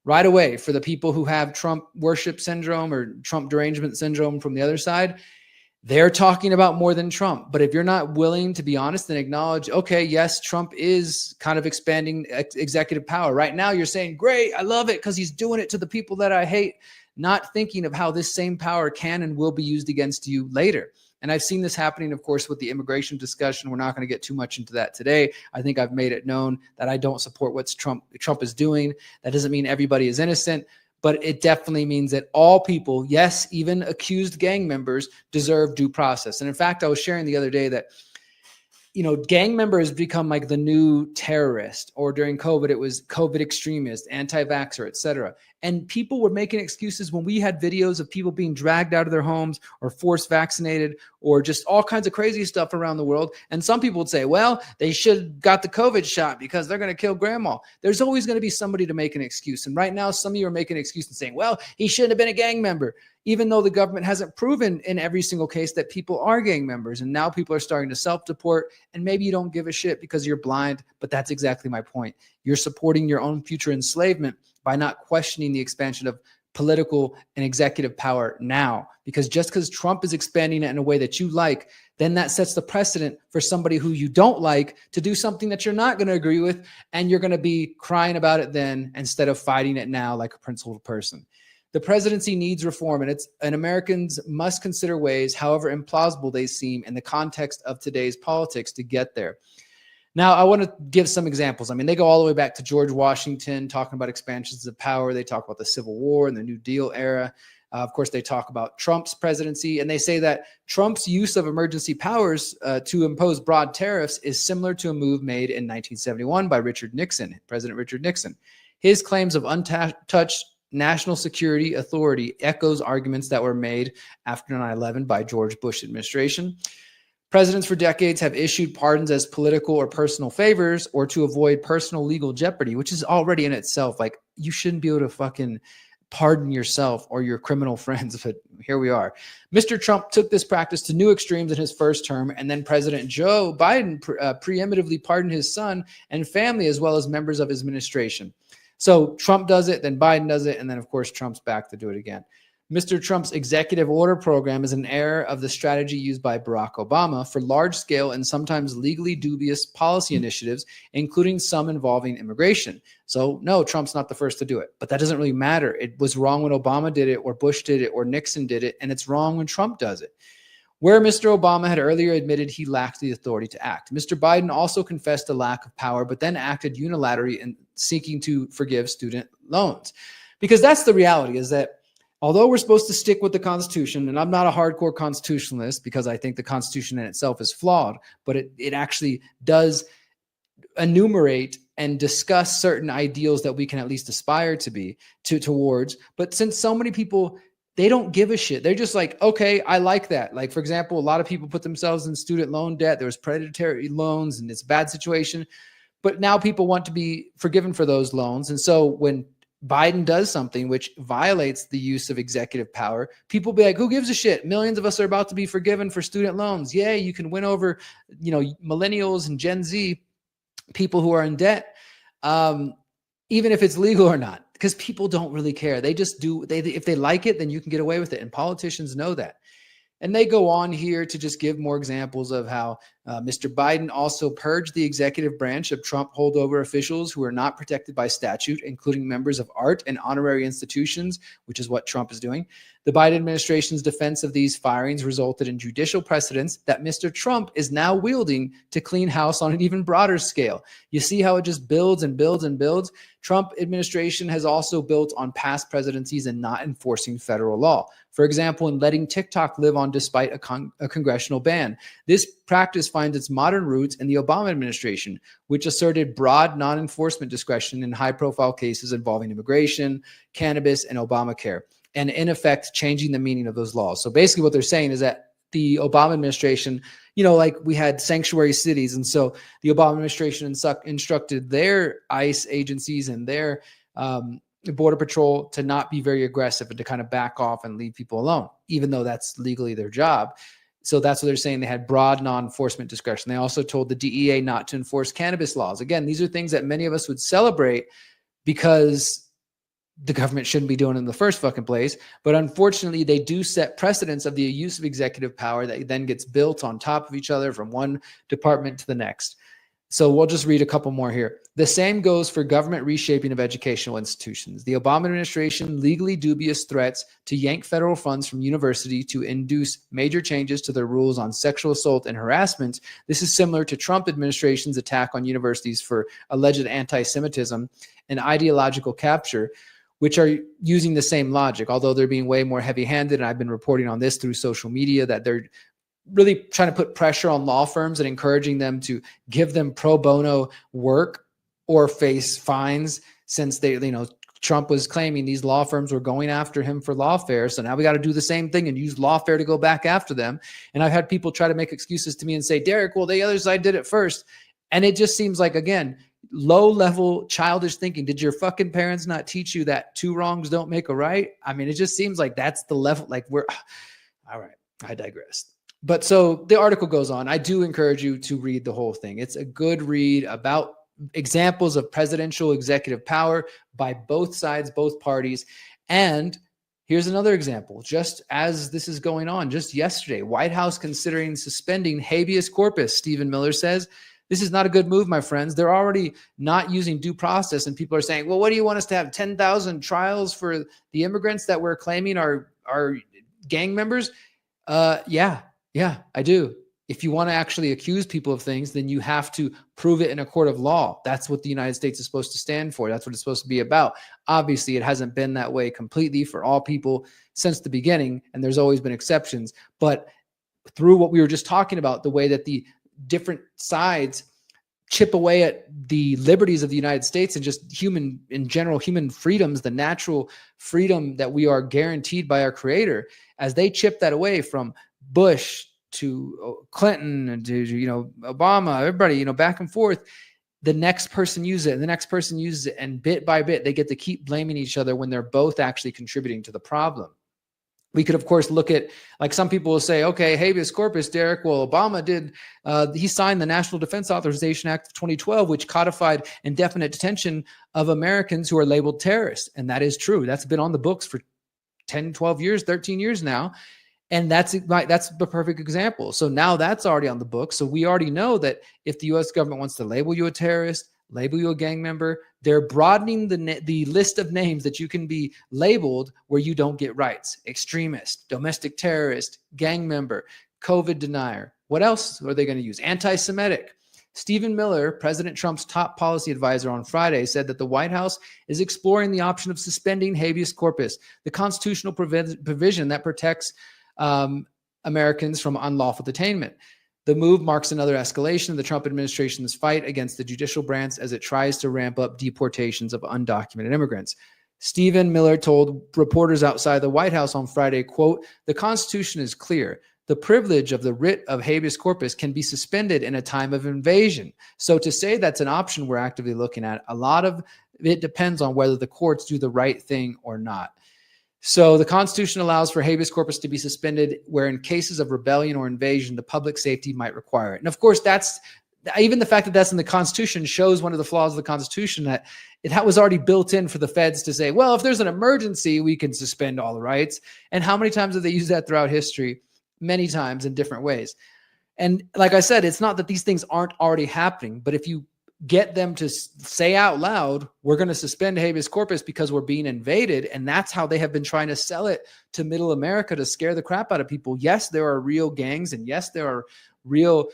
right away, for the people who have Trump worship syndrome or Trump derangement syndrome from the other side, they're talking about more than Trump. But if you're not willing to be honest and acknowledge, okay, yes, Trump is kind of expanding executive power. Right now, you're saying, great, I love it because he's doing it to the people that I hate. not thinking of how this same power can and will be used against you later. And I've seen this happening, of course, with the immigration discussion. We're not going to get too much into that today. I think I've made it known that I don't support what Trump is doing. That doesn't mean everybody is innocent, but it definitely means that all people, yes, even accused gang members, deserve due process. And in fact, I was sharing the other day that, you know, gang members become like the new terrorist, or during COVID, it was COVID extremist, anti-vaxxer, etc. And people were making excuses when we had videos of people being dragged out of their homes or forced vaccinated or just all kinds of crazy stuff around the world. And some people would say, well, they should have got the COVID shot because they're going to kill grandma. There's always going to be somebody to make an excuse. And right now, some of you are making an excuse and saying, well, he shouldn't have been a gang member, even though the government hasn't proven in every single case that people are gang members. And now people are starting to self-deport, and maybe you don't give a shit because you're blind, but that's exactly my point. You're supporting your own future enslavement by not questioning the expansion of political and executive power now. Because just because Trump is expanding it in a way that you like, then that sets the precedent for somebody who you don't like to do something that you're not going to agree with, and you're going to be crying about it then instead of fighting it now like a principled person. The presidency needs reform, and Americans must consider ways, however implausible they seem in the context of today's politics, to get there. Now, I want to give some examples. I mean, they go all the way back to George Washington, talking about expansions of power. They talk about the Civil War and the New Deal era. Of course, they talk about Trump's presidency, and they say that Trump's use of emergency powers to impose broad tariffs is similar to a move made in 1971 by President Richard Nixon. His claims of untouched national security authority echoes arguments that were made after 9/11 by George Bush administration. Presidents for decades have issued pardons as political or personal favors or to avoid personal legal jeopardy, which is already in itself like, you shouldn't be able to fucking pardon yourself or your criminal friends, but here we are. Mr. Trump took this practice to new extremes in his first term, and then President Joe Biden preemptively pardoned his son and family as well as members of his administration. So Trump does it, then Biden does it, and then, of course, Trump's back to do it again. Mr. Trump's executive order program is an error of the strategy used by Barack Obama for large-scale and sometimes legally dubious policy initiatives, including some involving immigration. So, no, Trump's not the first to do it, but that doesn't really matter. It was wrong when Obama did it, or Bush did it, or Nixon did it, and it's wrong when Trump does it. Where Mr. Obama had earlier admitted he lacked the authority to act, Mr. Biden also confessed a lack of power, but then acted unilaterally in seeking to forgive student loans. Because that's the reality, is that although we're supposed to stick with the Constitution, and I'm not a hardcore constitutionalist because I think the Constitution in itself is flawed, but it actually does enumerate and discuss certain ideals that we can at least aspire to be towards. But since so many people, they don't give a shit. They're just like, okay, I like that. Like, for example, a lot of people put themselves in student loan debt. There was predatory loans and it's a bad situation. But now people want to be forgiven for those loans. And so when Biden does something which violates the use of executive power, people be like, who gives a shit? Millions of us are about to be forgiven for student loans. Yay, you can win over, millennials and Gen Z, people who are in debt, even if it's legal or not, because people don't really care. They just do. If they like it, then you can get away with it. And politicians know that. And they go on here to just give more examples of how Mr. Biden also purged the executive branch of Trump holdover officials who are not protected by statute, including members of art and honorary institutions, which is what Trump is doing. The Biden administration's defense of these firings resulted in judicial precedents that Mr. Trump is now wielding to clean house on an even broader scale. You see how it just builds and builds and builds? Trump administration has also built on past presidencies and not enforcing federal law. For example, in letting TikTok live on despite a congressional ban. This practice finds its modern roots in the Obama administration, which asserted broad non-enforcement discretion in high-profile cases involving immigration, cannabis, and Obamacare, and in effect changing the meaning of those laws. So basically what they're saying is that the Obama administration, like we had sanctuary cities, and so the Obama administration instructed their ICE agencies and their Border Patrol to not be very aggressive and to kind of back off and leave people alone, even though that's legally their job. So that's what they're saying. They had broad non-enforcement discretion. They also told the DEA not to enforce cannabis laws. Again, these are things that many of us would celebrate because the government shouldn't be doing it in the first fucking place. But unfortunately, they do set precedents of the use of executive power that then gets built on top of each other from one department to the next. So we'll just read a couple more here. The same goes for government reshaping of educational institutions. The Obama administration legally dubious threats to yank federal funds from university to induce major changes to their rules on sexual assault and harassment. This is similar to Trump administration's attack on universities for alleged anti-Semitism and ideological capture, which are using the same logic, although they're being way more heavy-handed. And I've been reporting on this through social media that they're really trying to put pressure on law firms and encouraging them to give them pro bono work or face fines, since they, Trump was claiming these law firms were going after him for lawfare. So now we got to do the same thing and use lawfare to go back after them. And I've had people try to make excuses to me and say, Derrick, well, the other side did it first. And it just seems like, again, low level childish thinking. Did your fucking parents not teach you that two wrongs don't make a right? I mean, it just seems like that's the level, like we're, all right, I digress. But so the article goes on. I do encourage you to read the whole thing. It's a good read about examples of presidential executive power by both sides, both parties. And here's another example. Just as this is going on, just yesterday, White House considering suspending habeas corpus, Stephen Miller says. This is not a good move, my friends. They're already not using due process. And people are saying, well, what do you want us to have 10,000 trials for the immigrants that we're claiming are gang members? Yeah, I do. If you want to actually accuse people of things, then you have to prove it in a court of law. That's what the United States is supposed to stand for. That's what it's supposed to be about. Obviously, it hasn't been that way completely for all people since the beginning, and there's always been exceptions. But through what we were just talking about, the way that the different sides chip away at the liberties of the United States and just human, in general, human freedoms, the natural freedom that we are guaranteed by our Creator, as they chip that away from Bush to Clinton and to Obama, everybody, back and forth, the next person uses it and the next person uses it, and bit by bit they get to keep blaming each other when they're both actually contributing to the problem. We could, of course, look at, like, some people will say, okay, habeas corpus, Derrick, well, Obama did, he signed the National Defense Authorization Act of 2012, which codified indefinite detention of Americans who are labeled terrorists. And that is true. That's been on the books for 10, 12 years, 13 years now. And that's the perfect example. So now that's already on the book. So we already know that if the U.S. government wants to label you a terrorist, label you a gang member, they're broadening the list of names that you can be labeled where you don't get rights. Extremist, domestic terrorist, gang member, COVID denier. What else are they going to use? Anti-Semitic. Stephen Miller, President Trump's top policy advisor, on Friday said that the White House is exploring the option of suspending habeas corpus, the constitutional provision that protects Americans from unlawful detainment. The move marks another escalation of the Trump administration's fight against the judicial branch as it tries to ramp up deportations of undocumented immigrants. Stephen Miller told reporters outside the White House on Friday, quote, "The Constitution is clear. The privilege of the writ of habeas corpus can be suspended in a time of invasion." So to say that's an option we're actively looking at, a lot of it depends on whether the courts do the right thing or not. So the Constitution allows for habeas corpus to be suspended where in cases of rebellion or invasion, the public safety might require it. And of course, that's even the fact that that's in the Constitution shows one of the flaws of the Constitution, that that was already built in for the feds to say, well, if there's an emergency, we can suspend all the rights. And how many times have they used that throughout history? Many times in different ways. And like I said, it's not that these things aren't already happening, but if you get them to say out loud, we're going to suspend habeas corpus because we're being invaded. And that's how they have been trying to sell it to middle America to scare the crap out of people. Yes, there are real gangs, and yes, there are real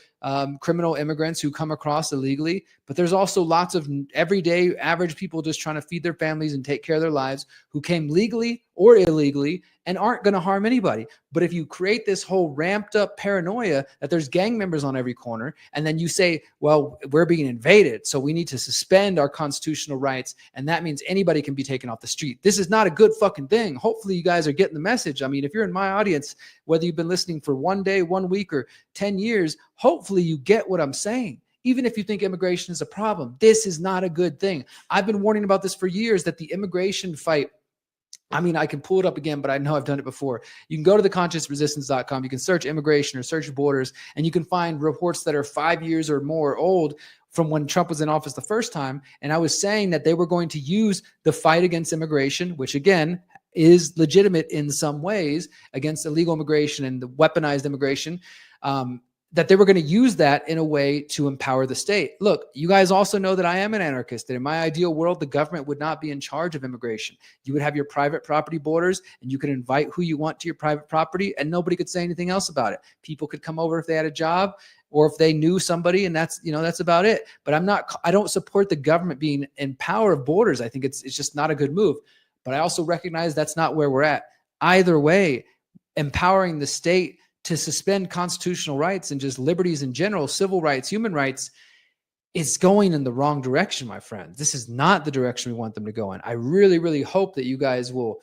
criminal immigrants who come across illegally, but there's also lots of everyday average people just trying to feed their families and take care of their lives who came legally or illegally and aren't going to harm anybody. But if you create this whole ramped up paranoia that there's gang members on every corner, and then you say, well, we're being invaded, so we need to suspend our constitutional rights, and that means anybody can be taken off the street. This is not a good fucking thing. Hopefully you guys are getting the message. I mean, if you're in my audience, whether you've been listening for 1 day, 1 week, or 10 years, hopefully you get what I'm saying. Even if you think immigration is a problem, this is not a good thing. I've been warning about this for years, that the immigration fight, I mean, I can pull it up again, but I know I've done it before. You can go to theconsciousresistance.com. You can search immigration or search borders, and you can find reports that are 5 years or more old from when Trump was in office the first time. And I was saying that they were going to use the fight against immigration, which again is legitimate in some ways, against illegal immigration and the weaponized immigration. that they were going to use that in a way to empower the state. Look, you guys also know that I am an anarchist, and in my ideal world, the government would not be in charge of immigration. You would have your private property borders, and you could invite who you want to your private property, and nobody could say anything else about it. People could come over if they had a job or if they knew somebody, and that's about it. But I don't support the government being in power of borders. I think it's just not a good move. But I also recognize that's not where we're at. Either way, empowering the state to suspend constitutional rights and just liberties in general, civil rights, human rights, is going in the wrong direction, my friends. This is not the direction we want them to go in. I really, really hope that you guys will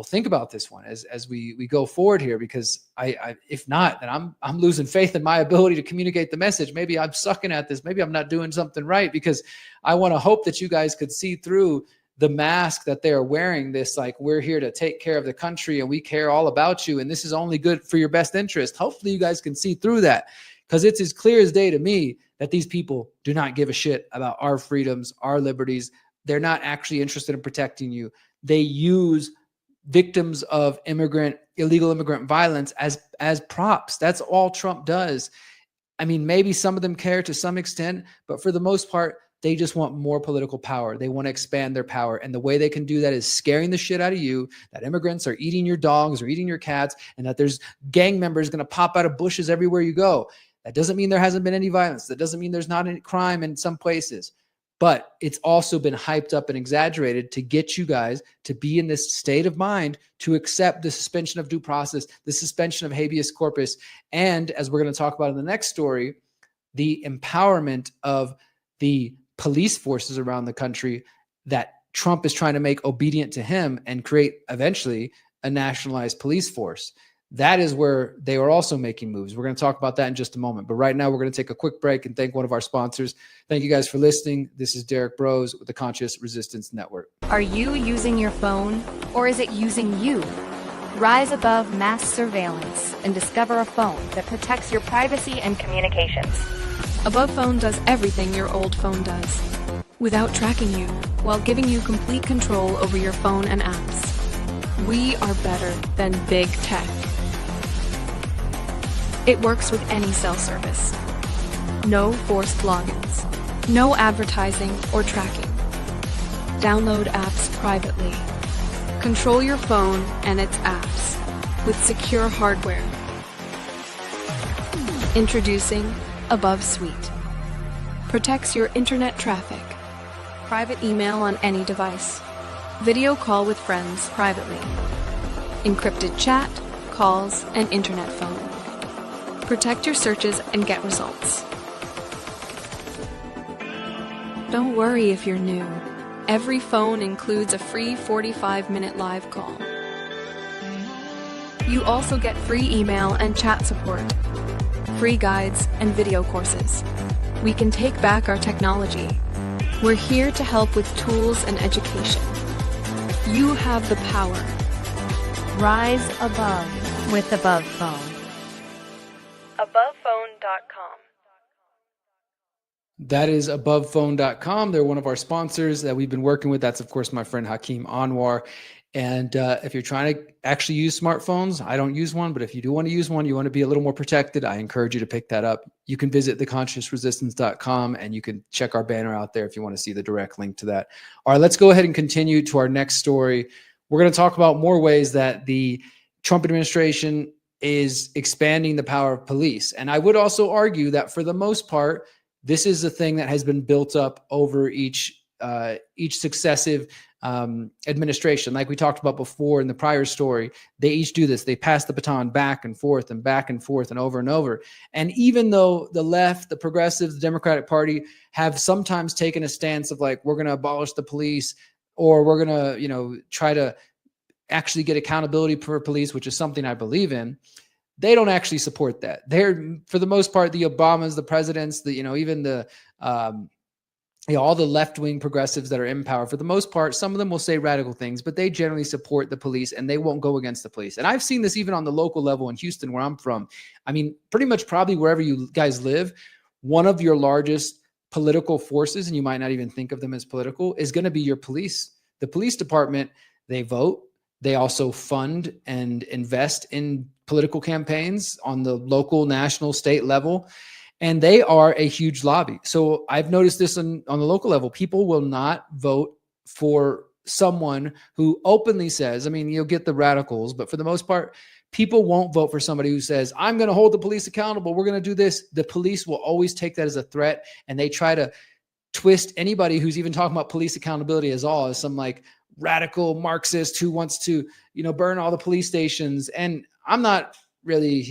think about this one as we go forward here, because if not, then I'm losing faith in my ability to communicate the message. Maybe I'm sucking at this. Maybe I'm not doing something right, because I want to hope that you guys could see through the mask that they're wearing, this like, we're here to take care of the country and we care all about you and this is only good for your best interest. Hopefully you guys can see through that, because it's as clear as day to me that these people do not give a shit about our freedoms, our liberties. They're not actually interested in protecting you. They use victims of illegal immigrant violence as props. That's all Trump does. I mean, maybe some of them care to some extent, but for the most part, they just want more political power. They want to expand their power. And the way they can do that is scaring the shit out of you, that immigrants are eating your dogs or eating your cats, and that there's gang members going to pop out of bushes everywhere you go. That doesn't mean there hasn't been any violence. That doesn't mean there's not any crime in some places. But it's also been hyped up and exaggerated to get you guys to be in this state of mind to accept the suspension of due process, the suspension of habeas corpus, and, as we're going to talk about in the next story, the empowerment of the police forces around the country that Trump is trying to make obedient to him and create eventually a nationalized police force. That is where they are also making moves. We're going to talk about that in just a moment. But right now, we're going to take a quick break and thank one of our sponsors. Thank you guys for listening. This is Derrick Broze with the Conscious Resistance Network. Are you using your phone, or is it using you? Rise above mass surveillance and discover a phone that protects your privacy and communications. Above Phone does everything your old phone does, without tracking you, while giving you complete control over your phone and apps. We are better than big tech. It works with any cell service. No forced logins, no advertising or tracking. Download apps privately. Control your phone and its apps with secure hardware. Introducing Above Suite. Protects your internet traffic. Private email on any device. Video call with friends privately. Encrypted chat, calls, and internet phone. Protect your searches and get results. Don't worry if you're new. Every phone includes a free 45-minute live call. You also get free email and chat support, free guides, and video courses. We can take back our technology. We're here to help with tools and education. You have the power. Rise above with Above Phone. AbovePhone.com. That is abovephone.com. They're one of our sponsors that we've been working with. That's, of course, my friend Hakeem Anwar. And if you're trying to actually use smartphones, I don't use one, but if you do want to use one, you want to be a little more protected, I encourage you to pick that up. You can visit theconsciousresistance.com and you can check our banner out there if you want to see the direct link to that. All right, let's go ahead and continue to our next story. We're going to talk about more ways that the Trump administration is expanding the power of police. And I would also argue that for the most part, this is a thing that has been built up over each successive administration. Like we talked about before in the prior story, they each do this. They pass the baton back and forth and over and over. And even though the left, the progressives, the Democratic Party have sometimes taken a stance of like, we're going to abolish the police, or we're going to, try to actually get accountability for police, which is something I believe in, they don't actually support that. They're, for the most part, the Obamas, the presidents, even the all the left-wing progressives that are in power, for the most part, some of them will say radical things, but they generally support the police and they won't go against the police. And I've seen this even on the local level in Houston, where I'm from. I mean, pretty much probably wherever you guys live, one of your largest political forces, and you might not even think of them as political, is going to be your police. The police department, they vote. They also fund and invest in political campaigns on the local, national, state level. And they are a huge lobby. So I've noticed this on the local level. People will not vote for someone who openly says, I mean, you'll get the radicals, but for the most part, people won't vote for somebody who says, I'm going to hold the police accountable. We're going to do this. The police will always take that as a threat. And they try to twist anybody who's even talking about police accountability as some like radical Marxist who wants to, burn all the police stations. And I'm not really,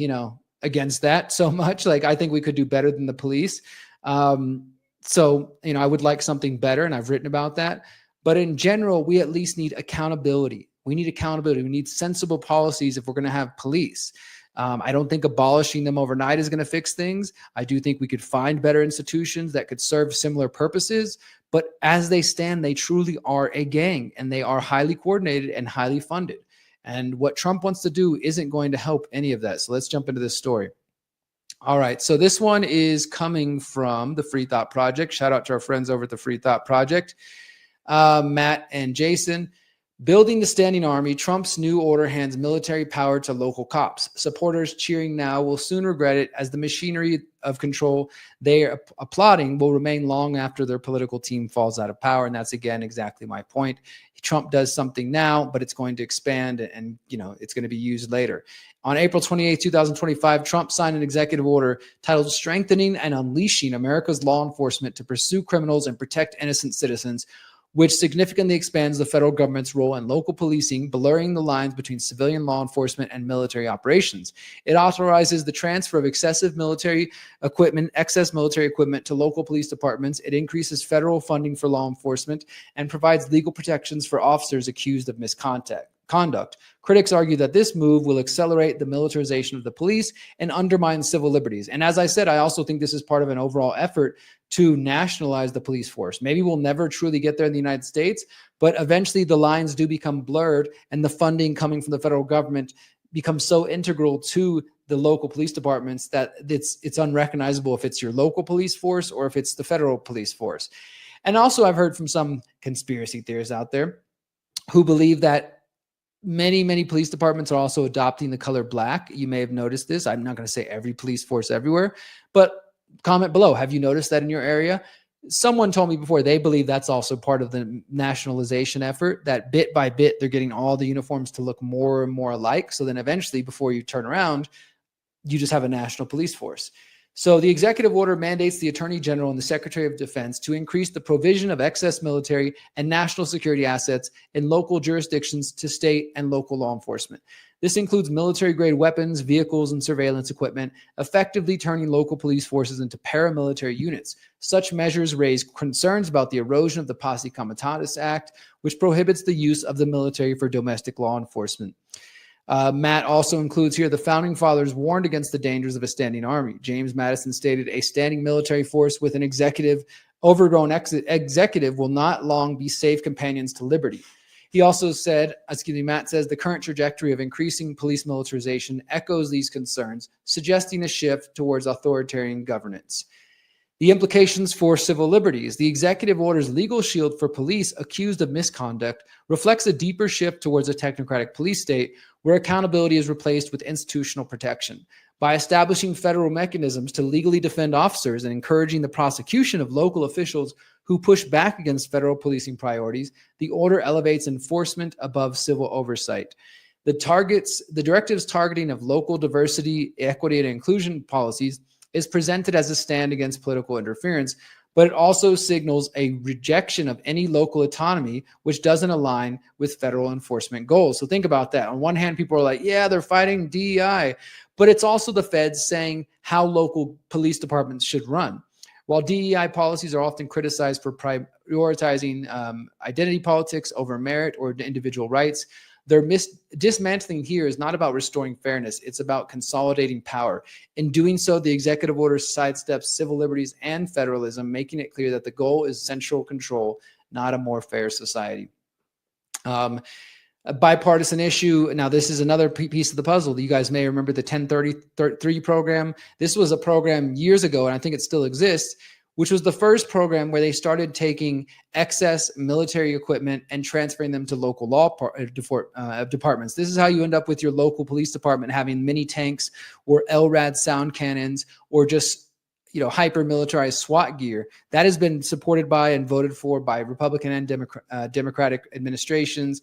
against that so much. Like, I think we could do better than the police. So, I would like something better, and I've written about that. But in general, we at least need accountability. We need accountability. We need sensible policies if we're going to have police. I don't think abolishing them overnight is going to fix things. I do think we could find better institutions that could serve similar purposes. But as they stand, they truly are a gang, and they are highly coordinated and highly funded. And what Trump wants to do isn't going to help any of that. So let's jump into this story. All right. So this one is coming from the Free Thought Project. Shout out to our friends over at the Free Thought Project. Matt and Jason. Building the standing army, Trump's new order hands military power to local cops. Supporters cheering now will soon regret it, as the machinery of control they are applauding will remain long after their political team falls out of power. And that's, again, exactly my point. Trump does something now, but it's going to expand, and it's going to be used later. On April 28, 2025, Trump signed an executive order titled Strengthening and Unleashing America's Law Enforcement to Pursue Criminals and Protect Innocent Citizens, which significantly expands the federal government's role in local policing, blurring the lines between civilian law enforcement and military operations. It authorizes the transfer of excess military equipment to local police departments. It increases federal funding for law enforcement and provides legal protections for officers accused of misconduct. Critics argue that this move will accelerate the militarization of the police and undermine civil liberties. And as I said, I also think this is part of an overall effort to nationalize the police force. Maybe we'll never truly get there in the United States, but eventually the lines do become blurred, and the funding coming from the federal government becomes so integral to the local police departments that it's unrecognizable if it's your local police force or if it's the federal police force. And also, I've heard from some conspiracy theorists out there who believe that many police departments are also adopting the color black. You may have noticed this. I'm not going to say every police force everywhere, but comment below. Have you noticed that in your area? Someone told me before they believe that's also part of the nationalization effort, that bit by bit, they're getting all the uniforms to look more and more alike. So then eventually, before you turn around, you just have a national police force. So the executive order mandates the Attorney General and the Secretary of Defense to increase the provision of excess military and national security assets in local jurisdictions to state and local law enforcement. This includes military-grade weapons, vehicles, and surveillance equipment, effectively turning local police forces into paramilitary units. Such measures raise concerns about the erosion of the Posse Comitatus Act, which prohibits the use of the military for domestic law enforcement. Matt also includes here the founding fathers warned against the dangers of a standing army. James Madison stated, a standing military force with an overgrown executive will not long be safe companions to liberty. He also said, Matt says, the current trajectory of increasing police militarization echoes these concerns, suggesting a shift towards authoritarian governance. The implications for civil liberties. The executive order's legal shield for police accused of misconduct reflects a deeper shift towards a technocratic police state where accountability is replaced with institutional protection. By establishing federal mechanisms to legally defend officers and encouraging the prosecution of local officials who push back against federal policing priorities, the order elevates enforcement above civil oversight. The directive's targeting of local diversity, equity, and inclusion policies is presented as a stand against political interference, but it also signals a rejection of any local autonomy which doesn't align with federal enforcement goals. So think about that. On one hand, people are like, yeah, they're fighting DEI, but it's also the feds saying how local police departments should run. While DEI policies are often criticized for prioritizing identity politics over merit or individual rights, their dismantling here is not about restoring fairness. It's about consolidating power. In doing so, the executive order sidesteps civil liberties and federalism, making it clear that the goal is central control, not a more fair society. A bipartisan issue. Now, this is another piece of the puzzle. You guys may remember the 1033 program. This was a program years ago, and I think it still exists, which was the first program where they started taking excess military equipment and transferring them to local law departments. This is how you end up with your local police department having mini tanks or LRAD sound cannons or just hyper militarized SWAT gear. That has been supported by and voted for by Republican and Democratic administrations.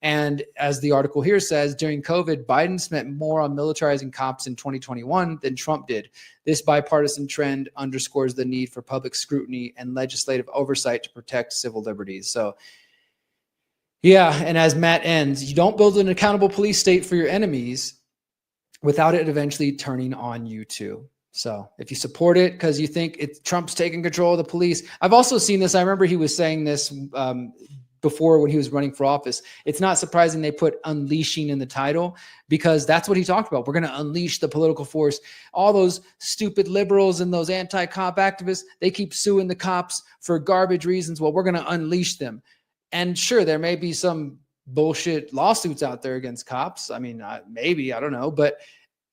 And as the article here says, during COVID, Biden spent more on militarizing cops in 2021 than Trump did. This bipartisan trend underscores the need for public scrutiny and legislative oversight to protect civil liberties. So, yeah, and as Matt ends, you don't build an accountable police state for your enemies without it eventually turning on you too. So if you support it because you think Trump's taking control of the police. I've also seen this. I remember he was saying this before when he was running for office. It's not surprising they put unleashing in the title because that's what he talked about. We're going to unleash the political force. All those stupid liberals and those anti-cop activists, they keep suing the cops for garbage reasons. Well, we're going to unleash them. And sure, there may be some bullshit lawsuits out there against cops. I mean, maybe, I don't know. But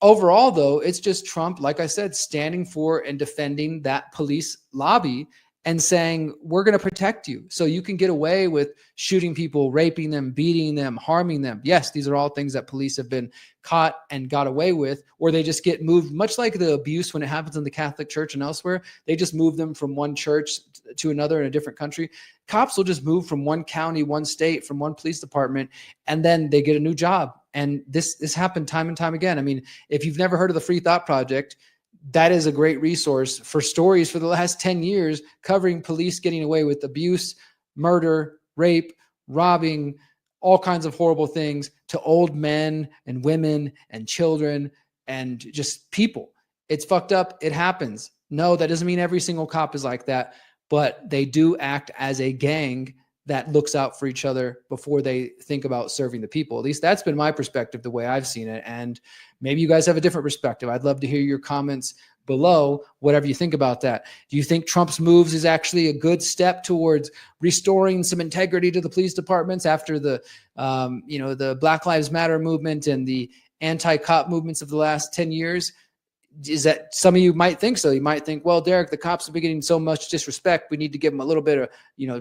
overall, though, it's just Trump, like I said, standing for and defending that police lobby and saying, we're going to protect you so you can get away with shooting people, raping them, beating them, harming them. Yes, these are all things that police have been caught and got away with, or they just get moved, much like the abuse when it happens in the Catholic Church and elsewhere. They just move them from one church to another in a different country. Cops will just move from one county, one state, from one police department, and then they get a new job. And this happened time and time again. I mean, if you've never heard of the Free Thought Project, that is a great resource for stories for the last 10 years covering police getting away with abuse, murder, rape, robbing, all kinds of horrible things to old men and women and children and just people. It's fucked up. It happens. No, that doesn't mean every single cop is like that, but they do act as a gang that looks out for each other before they think about serving the people. At least that's been my perspective, the way I've seen it. And maybe you guys have a different perspective. I'd love to hear your comments below, whatever you think about that. Do you think Trump's moves is actually a good step towards restoring some integrity to the police departments after the Black Lives Matter movement and the anti-cop movements of the last 10 years? Is that some of you might think so? You might think, well, Derrick, the cops have been getting so much disrespect. We need to give them a little bit of,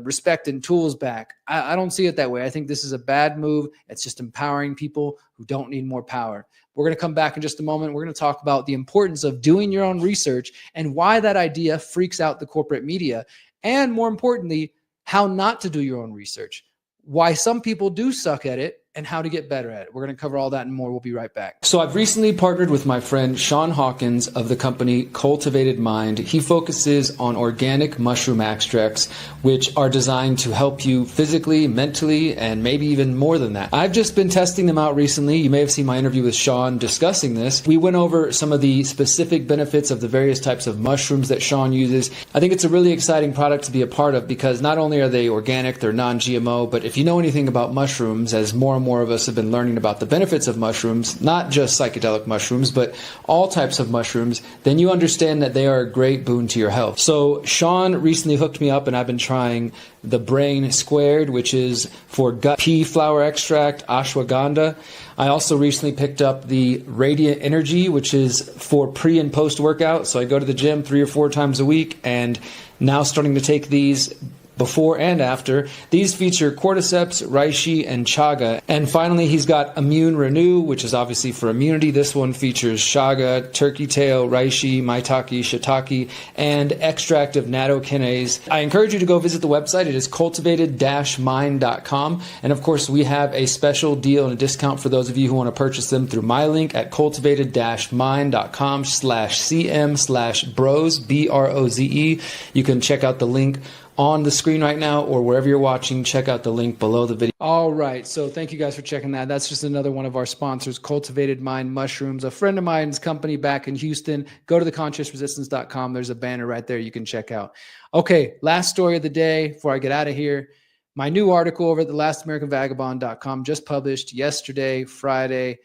respect and tools back. I don't see it that way. I think this is a bad move. It's just empowering people who don't need more power. We're going to come back in just a moment. We're going to talk about the importance of doing your own research and why that idea freaks out the corporate media. And more importantly, how not to do your own research, why some people do suck at it, and how to get better at it. We're going to cover all that and more. We'll be right back. So I've recently partnered with my friend Sean Hawkins of the company Cultivated Mind. He focuses on organic mushroom extracts, which are designed to help you physically, mentally, and maybe even more than that. I've just been testing them out recently. You may have seen my interview with Sean discussing this. We went over some of the specific benefits of the various types of mushrooms that Sean uses. I think it's a really exciting product to be a part of because not only are they organic, they're non-GMO, but if you know anything about mushrooms, as more and more of us have been learning about the benefits of mushrooms, not just psychedelic mushrooms, but all types of mushrooms, then you understand that they are a great boon to your health. So Sean recently hooked me up and I've been trying the Brain Squared, which is for gut pea flower extract, ashwagandha. I also recently picked up the Radiant Energy, which is for pre and post workout. So I go to the gym 3 or 4 times a week and now starting to take these before and after. These feature cordyceps, reishi, and chaga. And finally, he's got Immune Renew, which is obviously for immunity. This one features chaga, turkey tail, reishi, maitake, shiitake, and extract of nattokinase. I encourage you to go visit the website. It is cultivated-mind.com. And of course, we have a special deal and a discount for those of you who want to purchase them through my link at cultivated-mind.com/cm/broze, BROZE. You can check out the link on the screen right now or wherever you're watching. Check out the link below the video. All right. So thank you guys for checking that. That's just another one of our sponsors, Cultivated Mind Mushrooms, a friend of mine's company back in Houston. Go to theconsciousresistance.com. There's a banner right there you can check out. Okay. Last story of the day before I get out of here. My new article over at thelastAmericanVagabond.com just published yesterday, Friday,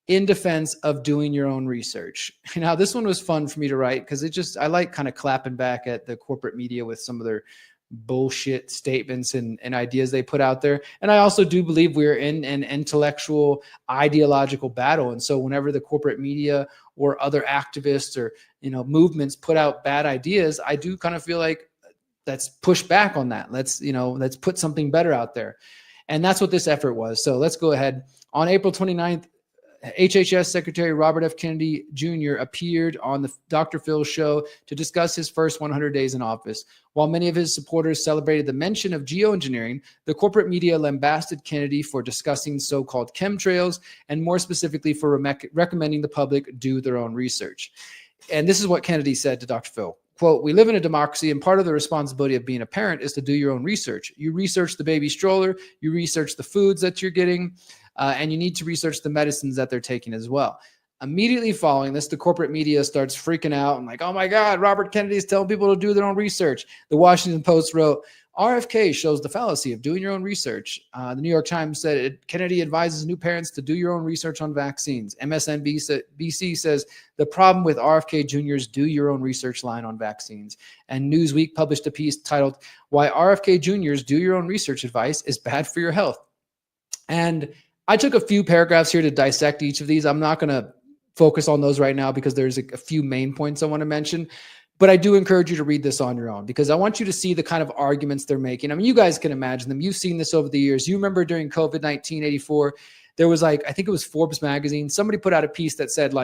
in defense of doing your own research. Now, this one was fun for me to write because I like kind of clapping back at the corporate media with some of their bullshit statements and ideas they put out there. And I also do believe we're in an intellectual, ideological battle. And so whenever the corporate media or other activists or, movements put out bad ideas, I do kind of feel like let's push back on that. Let's put something better out there. And that's what this effort was. So let's go ahead. On April 29th, HHS Secretary Robert F. Kennedy Jr. appeared on the Dr. Phil show to discuss his first 100 days in office. While many of his supporters celebrated the mention of geoengineering, the corporate media lambasted Kennedy for discussing so-called chemtrails and more specifically for recommending the public do their own research. And this is what Kennedy said to Dr. Phil. Quote, "We live in a democracy, and part of the responsibility of being a parent is to do your own research. You research the baby stroller, you research the foods that you're getting, and you need to research the medicines that they're taking as well." Immediately following this, the corporate media starts freaking out and like, oh my God, Robert Kennedy is telling people to do their own research. The Washington Post wrote, "RFK shows the fallacy of doing your own research." The New York Times said, "Kennedy advises new parents to do your own research on vaccines." MSNBC says, "The problem with RFK Jr.'s do your own research line on vaccines." And Newsweek published a piece titled, "Why RFK Jr.'s do your own research advice is bad for your health." And I took a few paragraphs here to dissect each of these. I'm not going to focus on those right now because there's a few main points I want to mention. But I do encourage you to read this on your own because I want you to see the kind of arguments they're making. I mean, you guys can imagine them. You've seen this over the years. You remember during COVID-19 84, there was I think it was Forbes magazine. Somebody put out a piece that said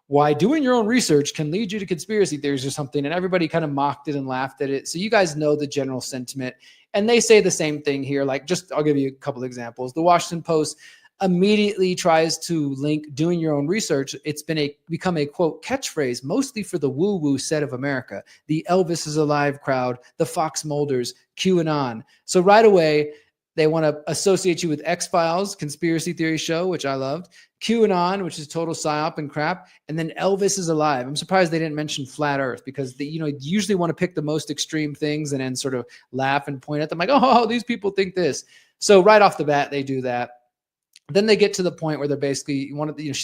why doing your own research can lead you to conspiracy theories or something. And everybody kind of mocked it and laughed at it. So you guys know the general sentiment. And they say the same thing here. I'll give you a couple examples. The Washington Post immediately tries to link doing your own research. It's become a quote catchphrase, mostly for the woo-woo set of America, the Elvis is alive crowd, the Fox Mulders, QAnon. So right away, they want to associate you with X-Files, conspiracy theory show, which I loved, QAnon, which is total psyop and crap, and then Elvis is alive. I'm surprised they didn't mention flat Earth because they, usually want to pick the most extreme things and then sort of laugh and point at them like, oh, these people think this. So right off the bat, they do that. Then they get to the point where they're basically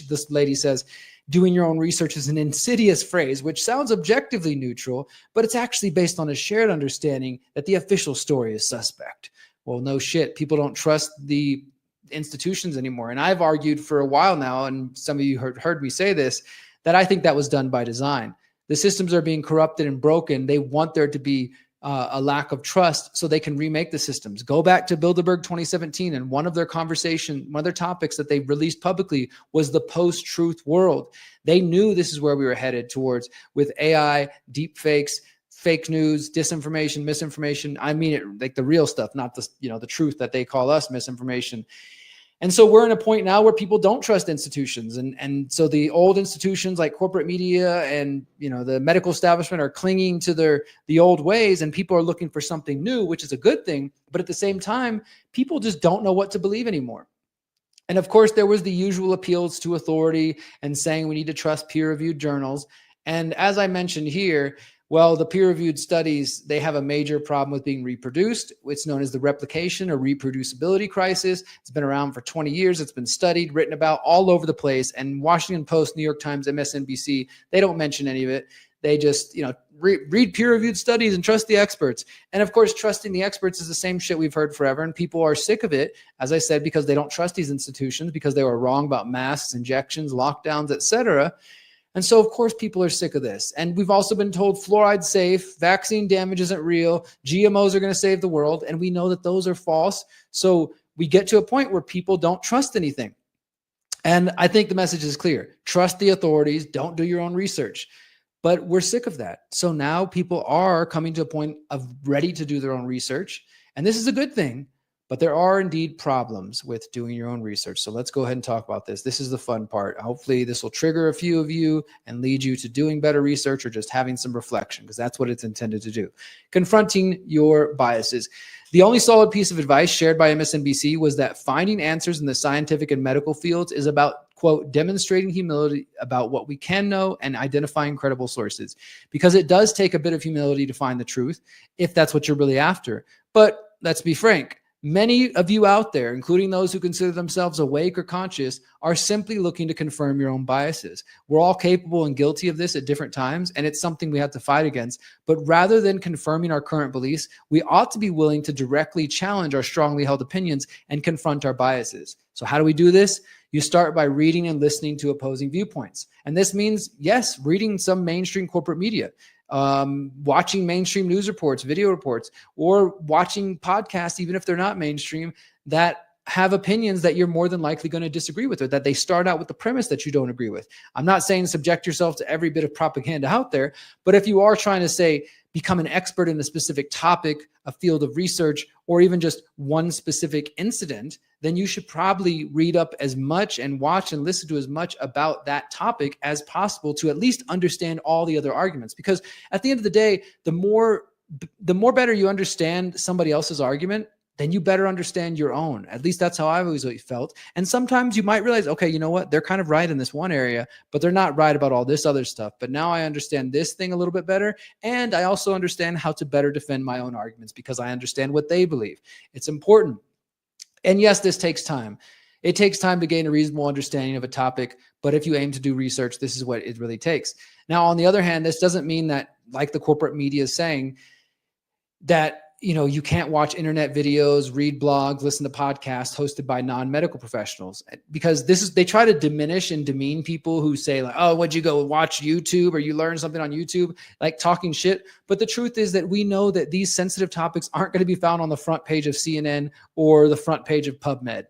this lady says, doing your own research is an insidious phrase, which sounds objectively neutral, but it's actually based on a shared understanding that the official story is suspect. Well, no shit. People don't trust the institutions anymore. And I've argued for a while now, and some of you heard me say this, that I think that was done by design. The systems are being corrupted and broken. They want there to be a lack of trust so they can remake the systems. Go back to Bilderberg 2017, and one of their topics that they released publicly was the post-truth world. They knew this is where we were headed towards with AI, deep fakes, fake news, disinformation, misinformation. I mean it like the real stuff, not the truth that they call us misinformation. And so we're in a point now where people don't trust institutions. And so the old institutions like corporate media and, the medical establishment are clinging to the old ways, and people are looking for something new, which is a good thing. But at the same time, people just don't know what to believe anymore. And of course, there was the usual appeals to authority and saying we need to trust peer-reviewed journals. And as I mentioned here, well, the peer-reviewed studies, they have a major problem with being reproduced. It's known as the replication or reproducibility crisis. It's been around for 20 years. It's been studied, written about all over the place. And Washington Post, New York Times, MSNBC, they don't mention any of it. They just, read peer-reviewed studies and trust the experts. And of course, trusting the experts is the same shit we've heard forever. And people are sick of it, as I said, because they don't trust these institutions, because they were wrong about masks, injections, lockdowns, etc. And so, of course, people are sick of this. And we've also been told fluoride's safe, vaccine damage isn't real, GMOs are going to save the world. And we know that those are false. So we get to a point where people don't trust anything. And I think the message is clear. Trust the authorities. Don't do your own research. But we're sick of that. So now people are coming to a point of ready to do their own research. And this is a good thing. But there are indeed problems with doing your own research. So let's go ahead and talk about this. This is the fun part. Hopefully this will trigger a few of you and lead you to doing better research or just having some reflection, because that's what it's intended to do. Confronting your biases. The only solid piece of advice shared by MSNBC was that finding answers in the scientific and medical fields is about, quote, demonstrating humility about what we can know and identifying credible sources, because it does take a bit of humility to find the truth if that's what you're really after. But let's be frank. Many of you out there, including those who consider themselves awake or conscious, are simply looking to confirm your own biases. We're all capable and guilty of this at different times, and it's something we have to fight against. But rather than confirming our current beliefs, we ought to be willing to directly challenge our strongly held opinions and confront our biases. So how do we do this? You start by reading and listening to opposing viewpoints. And this means, yes, reading some mainstream corporate media, watching mainstream news reports, video reports, or watching podcasts, even if they're not mainstream, that have opinions that you're more than likely going to disagree with, or that they start out with the premise that you don't agree with. I'm not saying subject yourself to every bit of propaganda out there, but if you are trying to say, become an expert in a specific topic, a field of research, or even just one specific incident, then you should probably read up as much and watch and listen to as much about that topic as possible to at least understand all the other arguments. Because at the end of the day, the more better you understand somebody else's argument, then you better understand your own. At least that's how I've always felt. And sometimes you might realize, okay, you know what? They're kind of right in this one area, but they're not right about all this other stuff. But now I understand this thing a little bit better. And I also understand how to better defend my own arguments because I understand what they believe. It's important. And yes, this takes time. It takes time to gain a reasonable understanding of a topic, but if you aim to do research, this is what it really takes. Now, on the other hand, this doesn't mean that, like the corporate media is saying, that you can't watch internet videos, read blogs, listen to podcasts hosted by non-medical professionals, because they try to diminish and demean people who say like, oh, what'd you go watch YouTube or you learn something on YouTube, like talking shit. But the truth is that we know that these sensitive topics aren't going to be found on the front page of CNN or the front page of PubMed.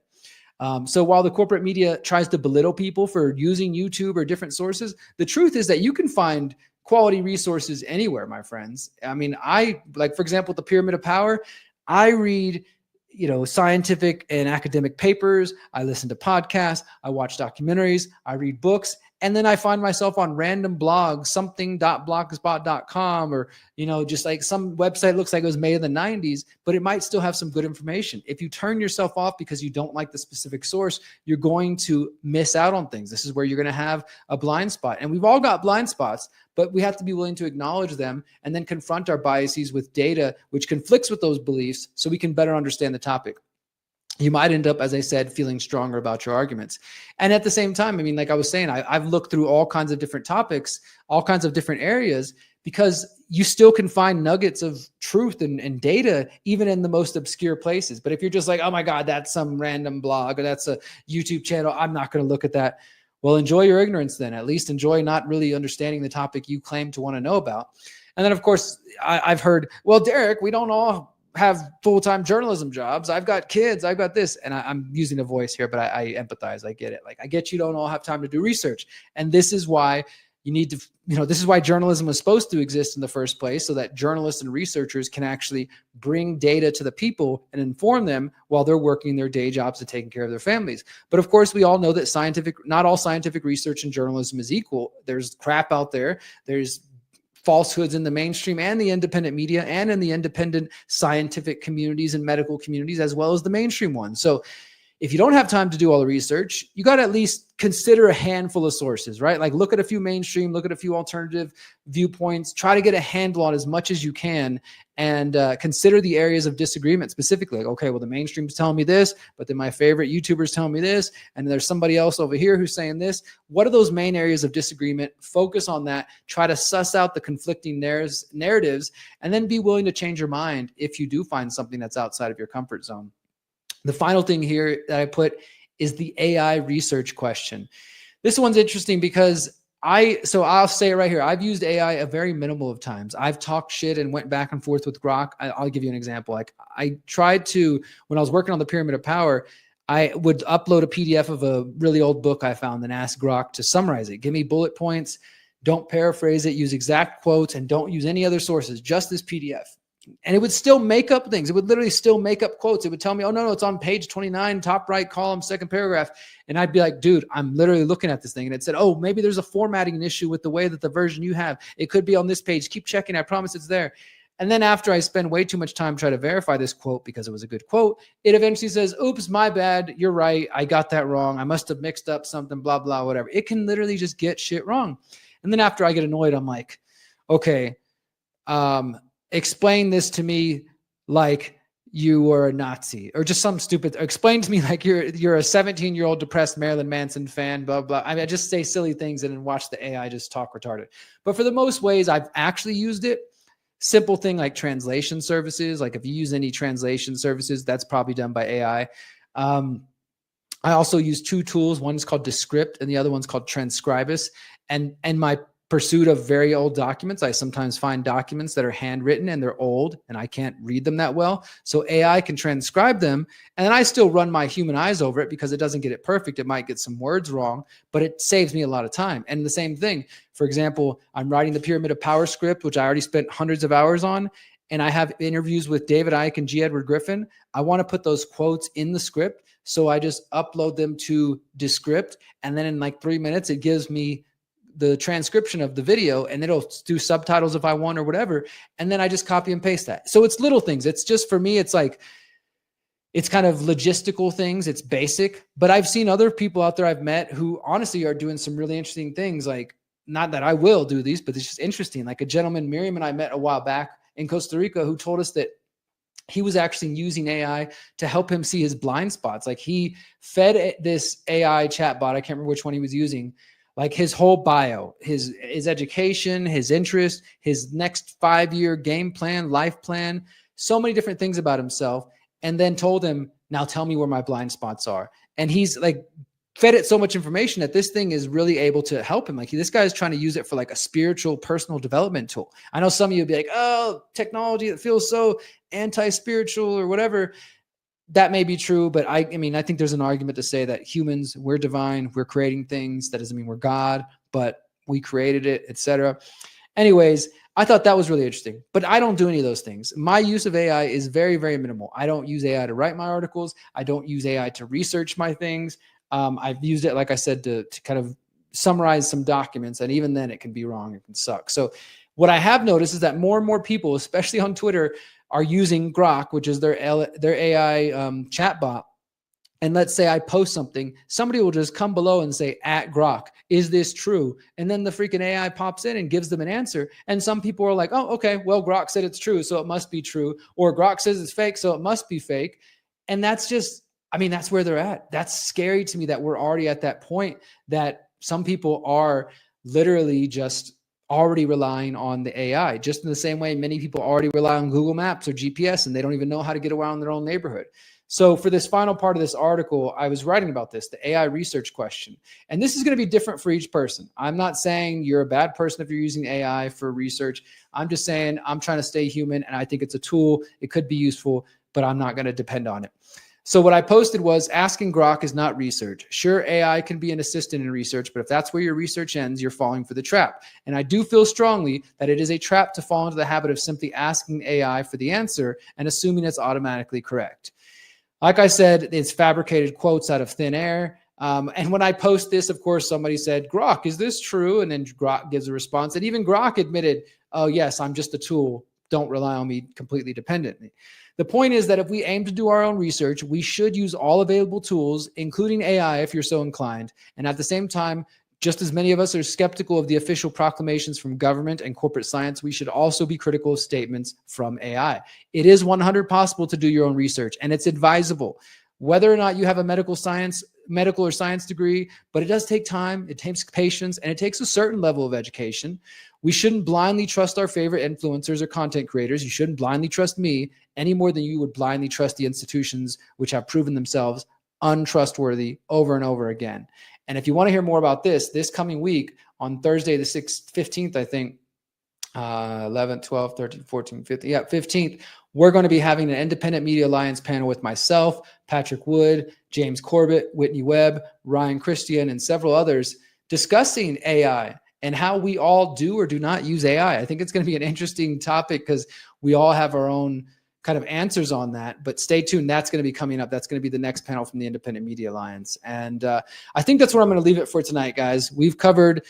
So while the corporate media tries to belittle people for using YouTube or different sources, the truth is that you can find quality resources anywhere, my friends. I mean, for example, the Pyramid of Power, I read, scientific and academic papers. I listen to podcasts. I watch documentaries. I read books. And then I find myself on random blogs, something.blogspot.com, or, just like some website looks like it was made in the 90s, but it might still have some good information. If you turn yourself off because you don't like the specific source, you're going to miss out on things. This is where you're going to have a blind spot. And we've all got blind spots, but we have to be willing to acknowledge them and then confront our biases with data which conflicts with those beliefs so we can better understand the topic. You might end up, as I said, feeling stronger about your arguments. And at the same time, I mean, like I was saying, I've looked through all kinds of different topics, all kinds of different areas, because you still can find nuggets of truth and data, even in the most obscure places. But if you're just like, oh my God, that's some random blog or that's a YouTube channel, I'm not going to look at that. Well, enjoy your ignorance then. At least enjoy not really understanding the topic you claim to want to know about. And then, of course, I've heard, well, Derrick, we don't all have full-time journalism jobs. I've got kids. I've got this. And I'm using a voice here, but I empathize. I get it. Like, I get you don't all have time to do research. And this is why you need to, this is why journalism was supposed to exist in the first place, so that journalists and researchers can actually bring data to the people and inform them while they're working their day jobs and taking care of their families. But of course, we all know that not all scientific research in journalism is equal. There's crap out there. There's falsehoods in the mainstream and the independent media and in the independent scientific communities and medical communities, as well as the mainstream ones. So if you don't have time to do all the research, you got to at least consider a handful of sources, right? Like look at a few mainstream, look at a few alternative viewpoints, try to get a handle on as much as you can, and consider the areas of disagreement specifically. Like, okay, well, the mainstream's telling me this, but then my favorite YouTuber's telling me this, and there's somebody else over here who's saying this. What are those main areas of disagreement? Focus on that. Try to suss out the conflicting narratives, and then be willing to change your mind if you do find something that's outside of your comfort zone. The final thing here that I put is the AI research question. This one's interesting because I'll say it right here. I've used AI a very minimal of times. I've talked shit and went back and forth with Grok. I'll give you an example. Like I tried to, when I was working on the Pyramid of Power, I would upload a PDF of a really old book I found and ask Grok to summarize it. Give me bullet points. Don't paraphrase it. Use exact quotes and don't use any other sources, just this PDF. And it would still make up things. It would literally still make up quotes. It would tell me, oh, no, it's on page 29, top right column, second paragraph. And I'd be like, dude, I'm literally looking at this thing. And it said, oh, maybe there's a formatting issue with the way that the version you have. It could be on this page. Keep checking. I promise it's there. And then after I spend way too much time trying to verify this quote because it was a good quote, it eventually says, oops, my bad. You're right. I got that wrong. I must have mixed up something, blah, blah, whatever. It can literally just get shit wrong. And then after I get annoyed, I'm like, okay, explain this to me like you are a Nazi, or just some stupid, explain to me like you're a 17-year-old depressed Marilyn Manson fan, blah, blah. I mean, I just say silly things and then watch the AI just talk retarded. But for the most ways I've actually used it, simple thing like translation services. Like if you use any translation services, that's probably done by AI. I also use two tools. One is called Descript and the other one's called Transcribus. And my pursuit of very old documents, I sometimes find documents that are handwritten and they're old and I can't read them that well. So AI can transcribe them, and then I still run my human eyes over it because it doesn't get it perfect. It might get some words wrong, but it saves me a lot of time. And the same thing, for example, I'm writing the Pyramid of Power script, which I already spent hundreds of hours on, and I have interviews with David Icke and G. Edward Griffin. I want to put those quotes in the script, so I just upload them to Descript, and then in like 3 minutes, it gives me the transcription of the video, and it'll do subtitles if I want or whatever. And then I just copy and paste that. So it's little things. It's just, for me, it's like, it's kind of logistical things. It's basic, but I've seen other people out there I've met who honestly are doing some really interesting things. Like, not that I will do these, but it's just interesting. Like a gentleman, Miriam, and I met a while back in Costa Rica, who told us that he was actually using AI to help him see his blind spots. Like he fed this AI chatbot, I can't remember which one he was using, like his whole bio, his education, his interest, his next 5-year game plan, life plan, so many different things about himself, and then told him, now tell me where my blind spots are. And he's like fed it so much information that this thing is really able to help him. Like this guy is trying to use it for like a spiritual personal development tool. I know some of you would be like, oh, technology that feels so anti-spiritual or whatever. That may be true, but I mean, I think there's an argument to say that humans, we're divine, we're creating things. That doesn't mean we're God, but we created it, etc. Anyways, I thought that was really interesting, but I don't do any of those things. My use of AI is very, very minimal. I don't use AI to write my articles. I don't use AI to research my things. I've used it, like I said, to kind of summarize some documents, and even then it can be wrong. It can suck. So what I have noticed is that more and more people, especially on Twitter, are using Grok, which is their AI chatbot. And let's say I post something, somebody will just come below and say, @Grok, is this true? And then the freaking AI pops in and gives them an answer. And some people are like, oh, okay, well, Grok said it's true, so it must be true. Or Grok says it's fake, so it must be fake. And that's just, I mean, that's where they're at. That's scary to me that we're already at that point that some people are literally just already relying on the AI, just in the same way many people already rely on Google Maps or GPS and they don't even know how to get around their own neighborhood. So for this final part of this article, I was writing about this, the AI research question. And this is going to be different for each person. I'm not saying you're a bad person if you're using AI for research. I'm just saying I'm trying to stay human, and I think it's a tool. It could be useful, but I'm not going to depend on it. So what I posted was, asking Grok is not research. Sure, AI can be an assistant in research, but if that's where your research ends, you're falling for the trap. And I do feel strongly that it is a trap to fall into the habit of simply asking AI for the answer and assuming it's automatically correct. Like I said, it's fabricated quotes out of thin air. And when I post this, of course, somebody said, Grok, is this true? And then Grok gives a response. And even Grok admitted, oh, yes, I'm just a tool. Don't rely on me completely dependently. The point is that if we aim to do our own research, we should use all available tools, including AI, if you're so inclined. And at the same time, just as many of us are skeptical of the official proclamations from government and corporate science, we should also be critical of statements from AI. It is 100% possible to do your own research, and it's advisable. Whether or not you have a medical or science degree, but it does take time, it takes patience, and it takes a certain level of education. We shouldn't blindly trust our favorite influencers or content creators. You shouldn't blindly trust me any more than you would blindly trust the institutions which have proven themselves untrustworthy over and over again. And if you want to hear more about this coming week on Thursday, the 15th, I think, 11th, 12th, 13th, 14th, 15th. Yeah, 15th. We're going to be having an Independent Media Alliance panel with myself, Patrick Wood, James Corbett, Whitney Webb, Ryan Christian, and several others discussing AI and how we all do or do not use AI. I think it's going to be an interesting topic because we all have our own kind of answers on that, but stay tuned. That's going to be coming up. That's going to be the next panel from the Independent Media Alliance. And I think that's where I'm going to leave it for tonight, guys. We've covered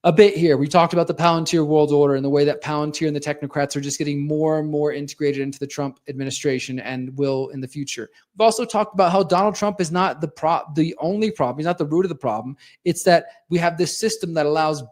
a bit here. We talked about the Palantir World Order and the way that Palantir and the technocrats are just getting more and more integrated into the Trump administration and will in the future. We've also talked about how Donald Trump is not the only problem. He's not the root of the problem. It's that we have this system that allows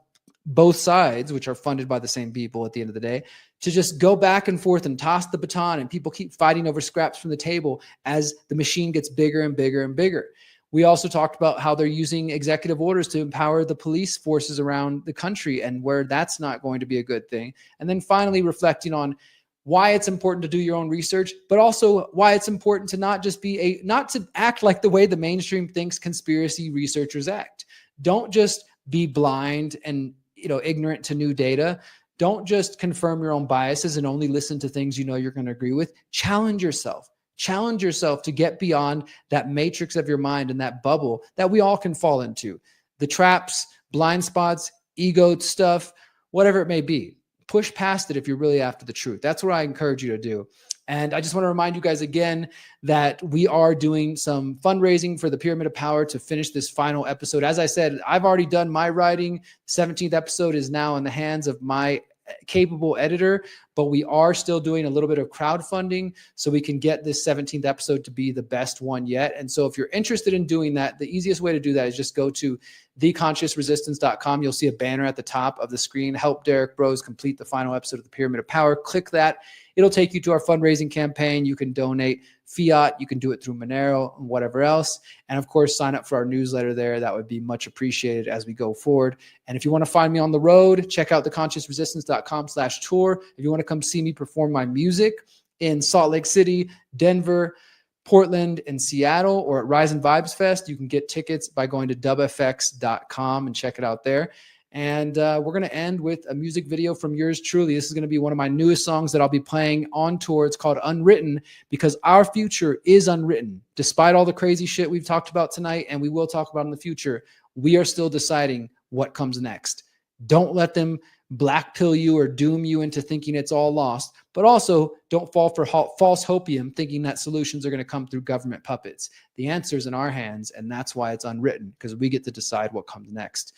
both sides, which are funded by the same people at the end of the day, to just go back and forth and toss the baton, and people keep fighting over scraps from the table as the machine gets bigger and bigger and bigger. We also talked about how they're using executive orders to empower the police forces around the country, and where that's not going to be a good thing. And then finally reflecting on why it's important to do your own research, but also why it's important to not to act like the way the mainstream thinks conspiracy researchers act. Don't just be blind and ignorant to new data. Don't just confirm your own biases and only listen to things you're going to agree with. Challenge yourself. Challenge yourself to get beyond that matrix of your mind and that bubble that we all can fall into. The traps, blind spots, ego stuff, whatever it may be. Push past it if you're really after the truth. That's what I encourage you to do. And I just want to remind you guys again that we are doing some fundraising for the Pyramid of Power to finish this final episode. As I said, I've already done my writing. 17th episode is now in the hands of my capable editor, but we are still doing a little bit of crowdfunding so we can get this 17th episode to be the best one yet. And so if you're interested in doing that, the easiest way to do that is just go to theconsciousresistance.com. You'll see a banner at the top of the screen. Help Derrick Broze complete the final episode of the Pyramid of Power. Click that. It'll take you to our fundraising campaign. You can donate fiat. You can do it through Monero and whatever else. And of course, sign up for our newsletter there. That would be much appreciated as we go forward. And if you want to find me on the road, check out theconsciousresistance.com/tour. If you want to come see me perform my music in Salt Lake City, Denver, Portland, and Seattle, or at Rise and Vibes Fest, you can get tickets by going to dubfx.com and check it out there. And we're going to end with a music video from yours truly. This is going to be one of my newest songs that I'll be playing on tour. It's called Unwritten, because our future is unwritten. Despite all the crazy shit we've talked about tonight, and we will talk about in the future, we are still deciding what comes next. Don't let them black pill you or doom you into thinking it's all lost, but also don't fall for false hopium thinking that solutions are going to come through government puppets. The answer's in our hands, and that's why it's unwritten, because we get to decide what comes next.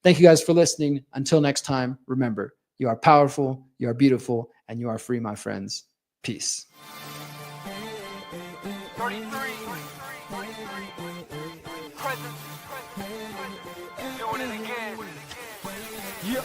Thank you guys for listening. Until next time, remember, you are powerful, you are beautiful, and you are free, my friends. Peace. 33. Present. Doing it again. Yeah.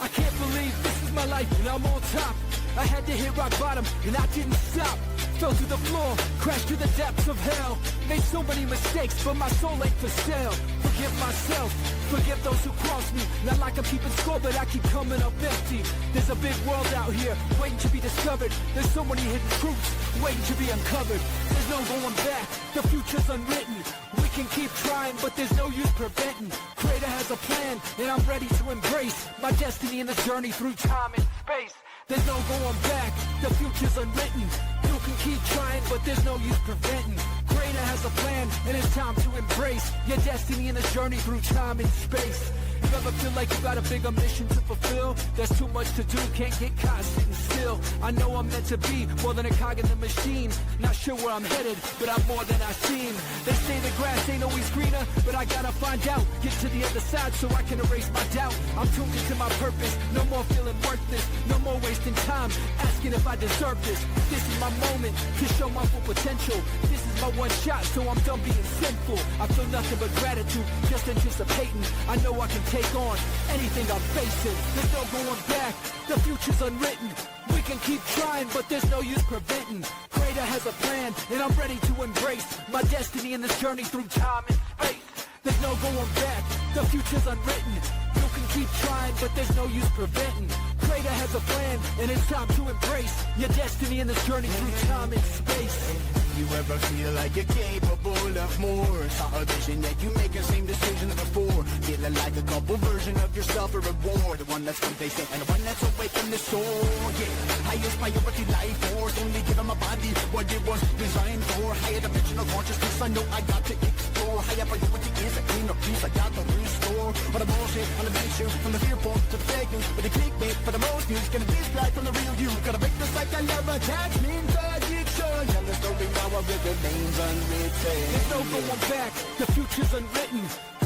I can't believe this is my life and I'm on top. I had to hit rock bottom and I didn't stop. Fell to the floor, crashed to the depths of hell. Made so many mistakes, but my soul ain't for sale. Forgive myself, forgive those who crossed me. Not like I'm keeping score, but I keep coming up empty. There's a big world out here, waiting to be discovered. There's so many hidden truths, waiting to be uncovered. There's no going back, the future's unwritten. We can keep trying, but there's no use preventing. Creator has a plan, and I'm ready to embrace my destiny in the journey through time and space. There's no going back, the future's unwritten. You can keep trying, but there's no use preventing. Creator has a plan, and it's time to embrace your destiny in the journey through time and space. You ever feel like you got a bigger mission to fulfill? There's too much to do, can't get caught sitting still. I know I'm meant to be more than a cog in the machine. Not sure where I'm headed, but I'm more than I seem. They say the grass ain't always greener, but I gotta find out. Get to the other side so I can erase my doubt. I'm tuned into my purpose, no more feeling worthless. No more wasting time, asking if I deserve this. This is my moment to show my full potential. This is my one shot, so I'm done being sinful. I feel nothing but gratitude, just anticipating. I know I can take on anything I'm facing. There's no going back, the future's unwritten. We can keep trying, but there's no use preventing. Creator has a plan, and I'm ready to embrace my destiny in this journey through time and space. There's no going back, the future's unwritten. You can keep trying, but there's no use preventing. Creator has a plan, and it's time to embrace your destiny in this journey through time and space. You ever feel like you're capable of more? Saw a vision that you make the same decisions before. Feeling like a couple version of yourself a reward. The one that's complacent and the one that's awake in the soul. Yeah, highest priority life force. Only giving my body what it was designed for. Higher dimensional consciousness, I know I got to explore. Higher priority is a cleaner piece I got to restore. All the bullshit on the bench, from the fearful to the fake news. With the clickbait for the most views, gonna distract from the real you. Gotta break the cycle of attachment addiction. And the story now it remains unwritten. There's no going back, the future's unwritten.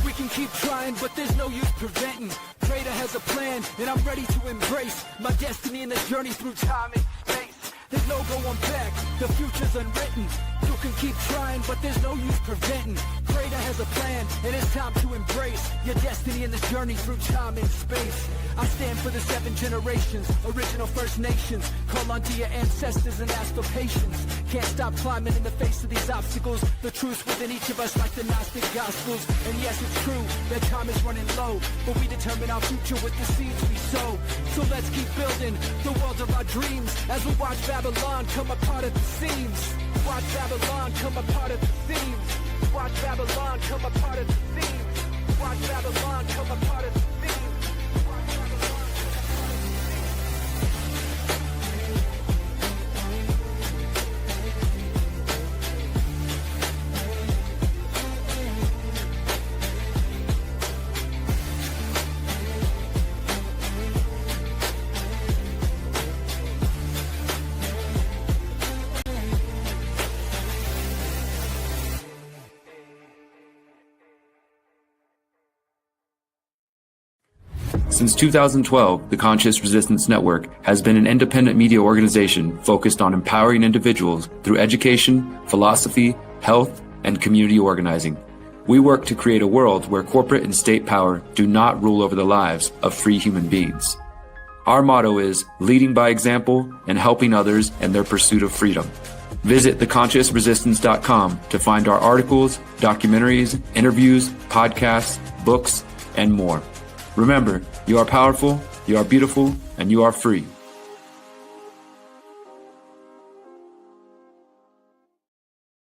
We can keep trying, but there's no use preventing. Creator has a plan, and I'm ready to embrace my destiny in the journey through time and space. There's no going back, the future's unwritten. You can keep trying, but there's no use preventing. creator has a plan, and it's time to embrace your destiny in this journey through time and space. I stand for the 7 generations, original First Nations. Call on to your ancestors and ask for patience. Can't stop climbing in the face of these obstacles. The truth's within each of us like the Gnostic Gospels. And yes, it's true that time is running low, but we determine our future with the seeds we sow. So let's keep building the world of our dreams as we watch Babylon come apart at the seams. Watch Babylon come apart at the seams. Watch Babylon come apart at the seams. Watch Babylon come apart at the seams. Since 2012, the Conscious Resistance Network has been an independent media organization focused on empowering individuals through education, philosophy, health, and community organizing. We work to create a world where corporate and state power do not rule over the lives of free human beings. Our motto is leading by example and helping others in their pursuit of freedom. Visit theconsciousresistance.com to find our articles, documentaries, interviews, podcasts, books, and more. Remember, you are powerful, you are beautiful, and you are free.